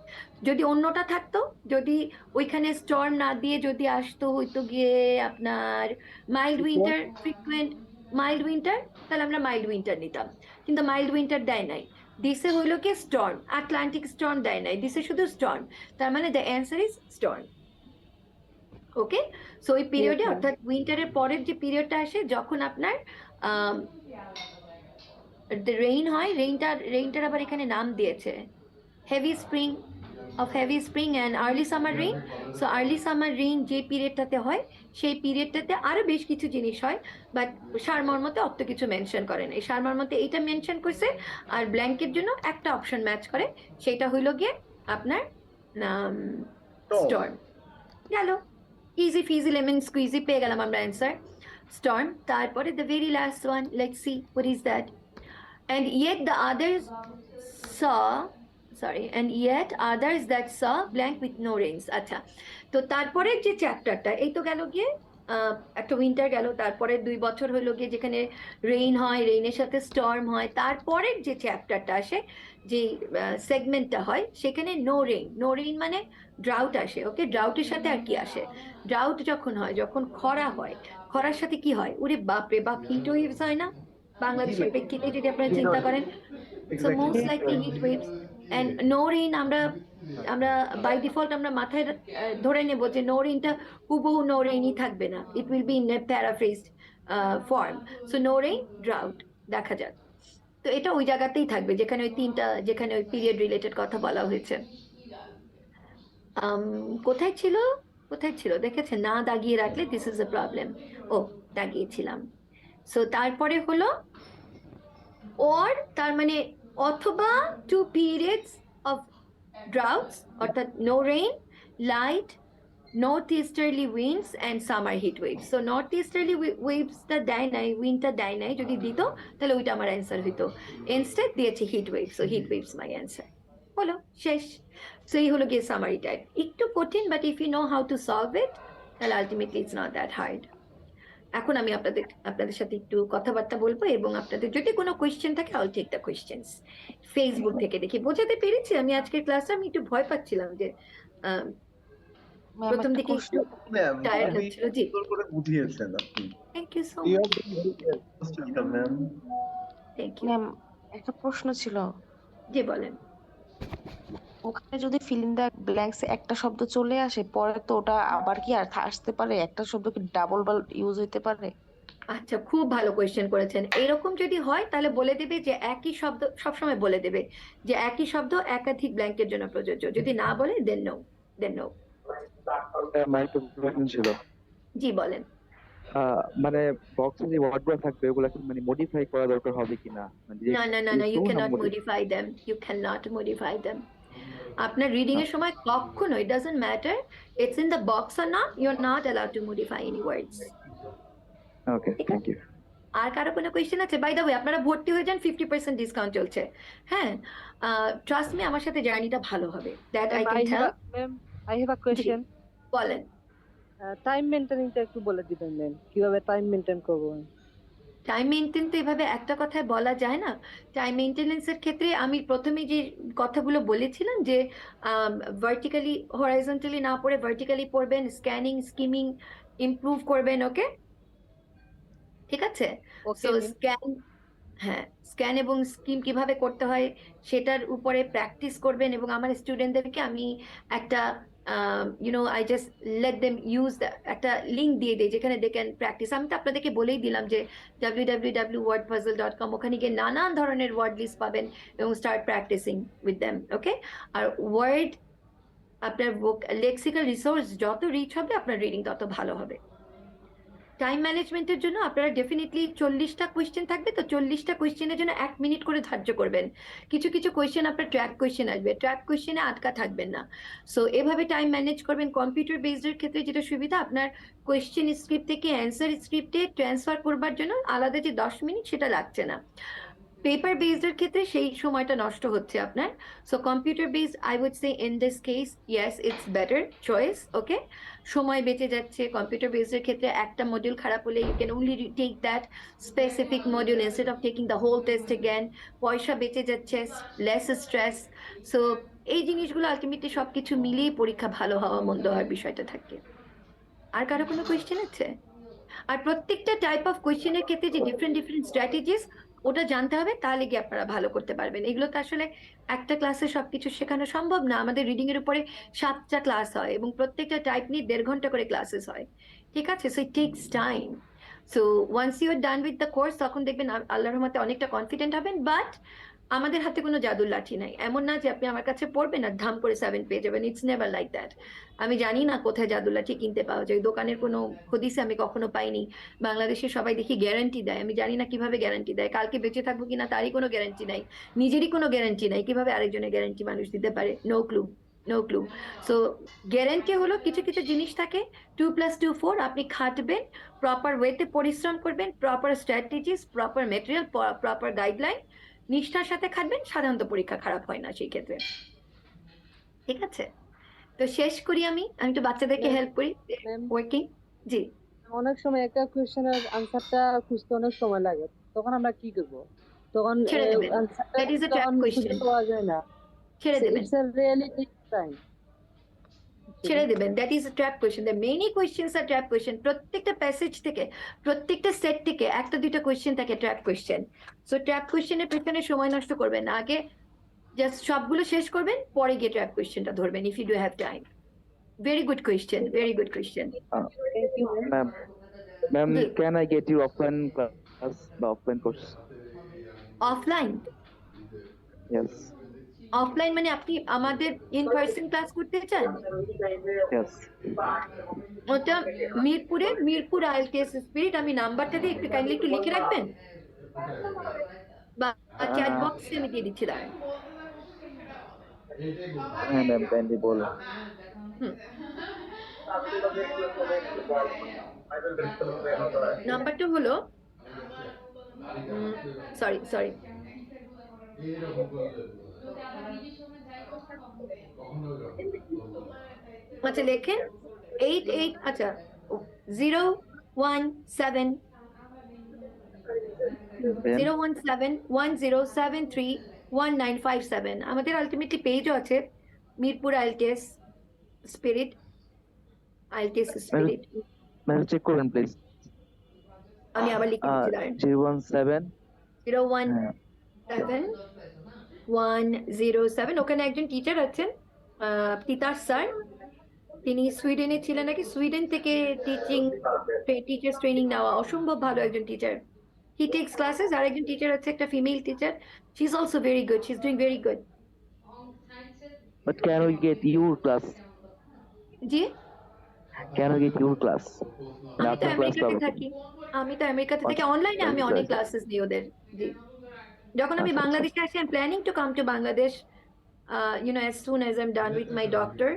যদি অন্যটা থাকতো, যদি ওইখানে স্টর্ম না দিয়ে যদি আসতো হয়তো গিয়ে আপনার mild winter, frequent mild winter, তাহলে আমরা মাইল্ড উইন্টার নিতাম, কিন্তু মাইল্ড উইন্টার দেয় নাই, দিছে হইলো কি স্টর্ম, আটলান্টিক স্টর্ম দেয় নাই, দিছে শুধু স্টর্ম। তার মানে the answer is storm. Okay, so ওই পিরিয়ডে অর্থাৎ উইন্টারের পরের যে পিরিয়ডটা আসে যখন আপনার রেইন হয়, রেইনটার আবার এখানে নাম দিয়েছে heavy spring of heavy spring and early summer rain. So early summer rain যে পিরিয়ডটাতে হয় সেই পিরিয়ডটাতে আরো বেশ কিছু জিনিস হয়, বাট সারমর্মতে অত কিছু মেনশন করে না। এই সারমর্মতে এইটা মেনশন করছে, আর ব্ল্যাঙ্কের জন্য একটা অপশন ম্যাচ করে, সেটা হইলো গিয়ে আপনার স্টর্ম। গেল, ইজি ফিজি লেমন স্কুইজি, পেয়ে গেলাম আমরা অ্যান্সার স্টর্ম। তারপরে the very last one, let's see what is that. And yet the others sorry and yet others that saw blank with no rains. আচ্ছা, তো তারপরের যে চ্যাপ্টারটা, এই তো গেল গিয়ে একটা উইন্টার গেল, তারপরে 2 বছর হলো গিয়ে যেখানে রেইন হয়, রেইনের সাথে স্টর্ম হয়। তারপরের যে চ্যাপ্টারটা আসে, যে সেগমেন্টটা হয়, সেখানে নো রেইন। নো রেইন মানে ড্রাউট আসে। ওকে, ড্রাউটের সাথে আর কি আসে? ড্রাউট যখন হয়, যখন খরা হয়, খরার সাথে কি হয়? ওরে বাপ রে বাপ, হিট ওয়েভস হয় না? বাংলাদেশের প্রেক্ষিতে যদি আপনারা চিন্তা করেন, so most likely heat waves and no rain. আমরা বাই ডিফল্ট আমরা মাথায় ধরে নেব যে নো রেইনটা হুবহু নো রেইনই থাকবে না, it will be in paraphrased form. So no rain, drought দেখা যাক। তো এটা ওই জায়গাতেই থাকবে যেখানে ওই তিনটা, যেখানে ওই পিরিয়ড রিলেটেড কথা বলা হয়েছে। কোথায় ছিল, কোথায় ছিল দেখেছেন? না দাগিয়ে রাখলে দিস ইজ এ প্রবলেম। ও, দাগিয়েছিলাম। সো তারপরে হলো অর, তার মানে অথবা 2 periods of droughts, অর্থাৎ no rain, light, northeasterly winds and summer heat waves. So northeasterly waves টা দেয় নাই, উইন্ডটা দেয় নাই। যদি দিত তাহলে ওইটা আমার অ্যান্সার হইতো। ইনস্টেড দিয়েছে heat wave, so heat waves my answer. হলো, শেষ। সো এই হলো গিয়ে সামারি টাইপ। একটু কঠিন, but if you know how to solve it, তাহলে ultimately it's not that hard. এখন আমি আপনাদের সাথে একটু কথাবার্তা বলবো, এবং আপনাদের যদি কোনো কোয়েশ্চেন থাকে, I will take the questions. Facebook থেকে দেখি। বোঝাতে পেরেছি আমি আজকের ক্লাসে? আমি একটু ভয় পাচ্ছিলাম যে প্রথম দিকে একটু টায়ার্ড লাগছিল। জি, করে বুঝিয়েছেন আপনি। Thank you so You much. are doing very well, ma'am. Thank you. Ma'am, একটা প্রশ্ন ছিল। জি বলেন। ওখানে যদি ফিল ইন দ্য ব্ল্যাঙ্কস একটা শব্দ চলে আসে, পরে তো ওটা আবার কি আর আসতে পারে? একটা শব্দ কি ডাবল ইউজ হইতে পারে? আচ্ছা, খুব ভালো কোয়েশ্চেন করেছেন। এরকম যদি হয় তাহলে বলে দেবে যে একই শব্দ, সবসময় বলে দেবে যে একই শব্দ একাধিক ব্ল্যাঙ্কের জন্য প্রযোজ্য। যদি না বলে দেন নো, দেন নো। ছিল জি বলেন। মানে বক্সে যে ওয়ার্ডগুলো থাকবে ওগুলো মানে মডিফাই করা দরকার হবে কিনা? না না না না, you can't modify them, you can't modify them. আপনার রিডিং এর সময় কখনো, it doesn't matter it's in the box or not, you are not allowed to modify any words. Okay, thank you. আর কারো কোনো কোয়েশ্চেন আছে? বাই দ্য ওয়ে, আপনারা ভর্তি হয়ে যান, 50% ডিসকাউন্ট চলছে। হ্যাঁ, ট্রাস্ট মি, আমার সাথে জার্নিটা ভালো হবে। That I can tell. Ma'am, I have a question. বলেন। টাইম মেইনটেনিংটা একটু বলে দিবেন ম্যাম, কিভাবে টাইম মেইনটেইন করব? টাইম মেনটেন তো এভাবে একটা কথায় বলা যায় না। টাইম মেনটেনেন্সের ক্ষেত্রে আমি প্রথমে যে কথাগুলো বলেছিলাম যে ভার্টিক্যালি, হরাইজন্টালি না পড়ে ভার্টিক্যালি পড়বেন, স্ক্যানিং, স্কিমিং ইমপ্রুভ করবেন। ওকে, ঠিক আছে? সো স্ক্যান, হ্যাঁ, স্ক্যান এবং স্কিম কিভাবে করতে হয় সেটার উপরে প্র্যাকটিস করবেন। এবং আমার স্টুডেন্টদেরকে আমি একটা I just let them use একটা লিঙ্ক দিয়ে দিই যেখানে দে ক্যান প্র্যাকটিস। আমি তো আপনাদেরকে বলেই দিলাম যে www.wordpuzzle.com, ওখানে গিয়ে নানান ধরনের ওয়ার্ড লিস্ট পাবেন এবং start practicing with them. Okay, আর ওয়ার্ড, আপনার লেক্সিক্যাল রিসোর্স যত রিচ হবে, আপনার রিডিং তত ভালো হবে। টাইম ম্যানেজমেন্টের জন্য আপনারা ডেফিনেটলি 40টা কোয়েশ্চেন থাকবে, তো 40টা কোয়েশ্চেনের জন্য 1 মিনিট করে ধার্য করবেন। কিছু কিছু কোয়েশ্চেন আপনার ট্র্যাক কোয়েশ্চেন আসবে, ট্র্যাক কোয়েশ্চেনে আটকা থাকবেন না। সো এভাবে টাইম ম্যানেজ করবেন। কম্পিউটার বেসডের ক্ষেত্রে যেটা সুবিধা, আপনার কোয়েশ্চেন স্ক্রিপ্ট থেকে অ্যান্সার স্ক্রিপ্টে ট্রান্সফার করবার জন্য আলাদা যে 10 মিনিট, সেটা লাগছে না। পেপার বেসডের ক্ষেত্রে সেই সময়টা নষ্ট হচ্ছে আপনার। So computer based, I would say in this case yes, it's better choice. Okay, সময় বেঁচে যাচ্ছে। কম্পিউটার বেসডের ক্ষেত্রে একটা মডিউল খারাপ হলে you can only take that specific module instead of taking the whole test again. পয়সা বেঁচে যাচ্ছে, লেস স্ট্রেস। সো এই জিনিসগুলো আলটিমেটলি সব কিছু মিলিয়ে পরীক্ষা ভালো হওয়া মন্দ হওয়ার বিষয়টা থাকে। আর কারো কোনো কোয়েশ্চেন আছে? আর প্রত্যেকটা টাইপ অফ কোয়েশ্চেনের ক্ষেত্রে যে ডিফারেন্ট স্ট্র্যাটেজিস, ওটা জানতে হবে, তাহলে গিয়ে আপনারা ভালো করতে পারবেন। এগুলো তো আসলে একটা ক্লাসে সবকিছু শেখানো সম্ভব না। আমাদের রিডিং এর উপরে 7টা ক্লাস হয় এবং প্রত্যেকটা টাইপ নিয়ে 1.5 ঘন্টা করে ক্লাসেস হয়। ঠিক আছে? So it takes time. So once you are done with the course, তখন দেখবেন আল্লাহর রহমতে অনেকটা কনফিডেন্ট হবেন। বাট আমাদের হাতে কোনো জাদুর লাঠি নাই। এমন না যে আপনি আমার কাছে পড়বেন আর ধাম করে 7 পেয়ে যাবেন। It's never like that. আমি জানি না কোথায় জাদুর লাঠি কিনতে পাওয়া যায়। দোকানের কোনো হদিসে আমি কখনো পাইনি। বাংলাদেশে সবাই দেখি গ্যারান্টি দেয়, আমি জানি না কিভাবে গ্যারান্টি দেয়। কালকে বেঁচে থাকবো কিনা তারই কোনো গ্যারান্টি নাই, নিজেরই কোনো গ্যারান্টি নাই। কিভাবে আরেকজনের গ্যারান্টি মানুষ দিতে পারে? No clue, no clue. So guarantee হলো কিছু কিছু জিনিস থাকে, 2 + 2 4। আপনি খাটবেন, প্রপার ওয়েতে পরিশ্রম করবেন, proper strategies, proper material, proper guideline, নিষ্ঠার সাথে খাটবেন, সাধারণত পরীক্ষা খারাপ হয় না সেই ক্ষেত্রে। ঠিক আছে, তো শেষ করি। আমি একটু বাচ্চাদেরকে হেল্প করি ওয়ার্কিং। জি, অনেক সময় একটা কোয়েশ্চেনের আনসারটা খুঁজতে অনেক সময় লাগে, তখন আমরা কি করব? তখন ছেড়ে দেবেন, আনসারটা দ্যাট ইজ এ ট্র্যাপ তখন খুঁজে কোয়েশ্চেন, পাওয়া যায় না। ছেড়ে দেবেন, it's a really take time. ছেড়ে দেবেন, that is a trap question. The many questions are trap question. প্রত্যেকটা প্যাসেজ থেকে, প্রত্যেকটা সেট থেকে একটা দুইটা কোয়েশ্চেন থাকে ট্র্যাপ কোয়েশ্চেন। সো ট্র্যাপ কোয়েশ্চেনের পেছনে সময় নষ্ট করবেন না, আগে জাস্ট সবগুলো শেষ করবেন, পরে গিয়ে ট্র্যাপ কোয়েশ্চেনটা ধরবেন if you do have time. Very good question, very good question. Ma'am, ma'am, can I get your offline class বা offline course? Offline? Yes, offline মানে আপনি আমাদের ইন পার্সন ক্লাস করতে চান? ইয়েস। ওটা মিরপুর আইএলটিএস স্পিরিট। আমি নাম্বারটা দিয়ে একটু কাইন্ডলি একটু লিখে রাখবেন, বা চ্যাট বক্সে আমি দিয়ে দিচ্ছি, দাঁড়ান। হ্যাঁ ম্যাম, কাইন্ডলি বলুন। নাম্বারটা হলো, সরি, আচ্ছা লেখেন 88, আচ্ছা 017 10731957। আমাদের আলটিমেটলি পেজও আছে, Mirpur IELTS spirit, IELTS spirit. Ma'am check করুন প্লিজ। আমি আবার লিখে দিচ্ছি, দাঁড়ান। 017 ওখানে একজন টিচার আছেন, তিতাস স্যার। তিনি সুইডেনে ছিলেন নাকি, সুইডেন থেকে টিচার্স ট্রেনিং নেওয়া, অসম্ভব ভালো একজন টিচার। He takes classes. আর একজন টিচার আছে, একটা female teacher, she is also very good, she is doing very good. But can we get your class? জি, can we get your class? আমি তো আমেরিকাতে থাকি, অনলাইনে আমি অনেক ক্লাসেস নিই ওদের। জি, যখন আমি বাংলাদেশে আসি, I am planning to come to Bangladesh, as soon as I'm done with my doctor.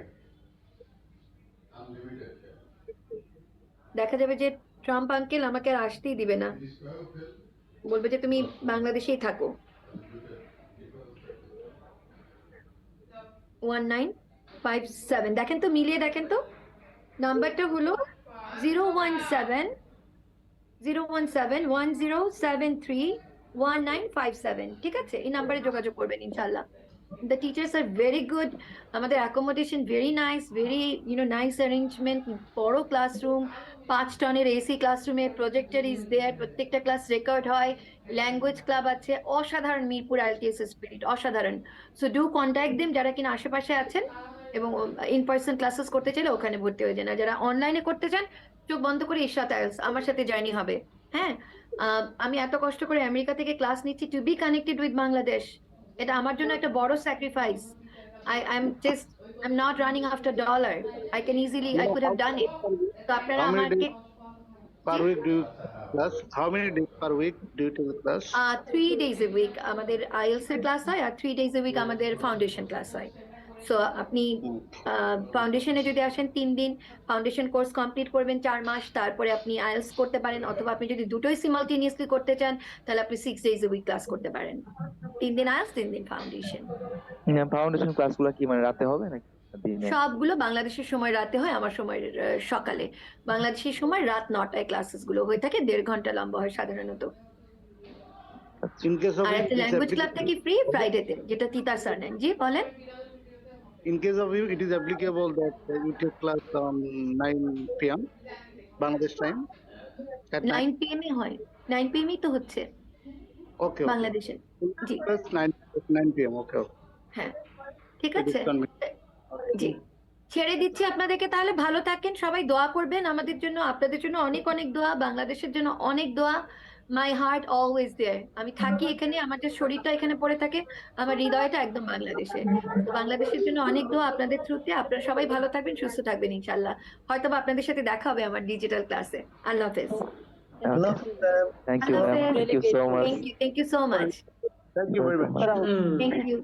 দেখা যাবে যে ট্রাম্প আঙ্কেল আমাকে আর আসতেই দিবে না, বলবে যে তুমি বাংলাদেশেই থাকো। 1957, দেখেন তো, মিলিয়ে দেখেন তো। নাম্বারটা হলো 01710731957। ঠিক আছে, এই নাম্বারে যোগাযোগ করবেন ইনশাল্লাহ। The teachers are very good. আমাদের accommodation very nice, very nice arrangement, বড় ক্লাসরুম, 5 টনের এসি ক্লাসরুমে, প্রজেক্টর ইজ দেয়ার, প্রত্যেকটা ক্লাস রেকর্ড হয়, ল্যাঙ্গুয়েজ ক্লাব আছে, অসাধারণ মিরপুর আইএলটিএস স্পিরিট, অসাধারণ। সো ডু কন্ট্যাক্ট দেম যারা কিনা আশেপাশে আছেন, এবং ইন পার্সন ক্লাসেস করতে চাইলে ওখানে ভর্তি হয়ে যান। আর যারা অনলাইনে করতে চান, চোখ বন্ধ করে ইশরাত আইএলস আমার সাথে জার্নি হবে। হ্যাঁ, আমি এত কষ্ট করে আমেরিকা থেকে ক্লাস নিচ্ছি to be connected with Bangladesh. এটা আমার জন্য একটা বড় sacrifice. I'm not running after dollar. I could have done it. তো আপনারা আমাকে per week do you class? How many days per week do you take class? 3 days a week আমাদের IELTS এর ক্লাস হয়, আর 3 days a week আমাদের foundation class হয়। So আপনি ফাউন্ডেশনে যদি আসেন 3 দিন ফাউন্ডেশন কোর্স কমপ্লিট করবেন, 4 মাস, তারপরে আপনি আইএলস করতে পারেন। অথবা আপনি যদি দুটোই সিমালটেনিয়াসলি করতে চান, তাহলে আপনি 6 days a week ক্লাস করতে পারেন। 3 দিন আইএলস, 3 দিন ফাউন্ডেশন। ফাউন্ডেশন ক্লাসগুলো কি মানে রাতে হবে নাকি দিনে? সবগুলো বাংলাদেশের সময় রাতে হয়, আমার সময় সকালে। বাংলাদেশের সময় রাত 9টায় ক্লাসেস গুলো হয়ে থাকে, 1.5 ঘন্টা লম্বা হয় সাধারণত। In case of আর you, একটা ল্যাঙ্গুয়েজ ক্লাবটা কি ফ্রি ফ্রাইডেতে, যেটা তিতার স্যার নেন। জি বলেন। in case of you, it is applicable that you take class on 9 p.m. Bangladesh time. At 9 PM এ হয়, 9 PM ই তো হচ্ছে Okay. বাংলাদেশে। জি, Plus 9 p.m. Okay. হ্যাঁ, ঠিক It আছে। is convenient. জি, ছেড়ে দিচ্ছি আপনাদেরকে। তাহলে ভালো থাকেন সবাই, দোয়া করবেন আমাদের জন্য, আপনাদের জন্য অনেক অনেক দোয়া, বাংলাদেশের জন্য অনেক দোয়া। My heart always there. আমি থাকি এখানে, আমার যে শরীরটা এখানে পড়ে থাকে, আমার হৃদয়টা একদম বাংলাদেশে। তো বাংলাদেশের জন্য অনেক দোয়া আপনাদের থ্রুতে। আপনারা সবাই ভালো থাকবেন, সুস্থ থাকবেন ইনশাল্লাহ। হয়তো বা আপনাদের সাথে দেখা হবে আমার ডিজিটাল ক্লাসে। আল্লাহ হাফেজ। Thank you, ma'am. Thank you so much. Thank you so much. Thank you very much. Thank you.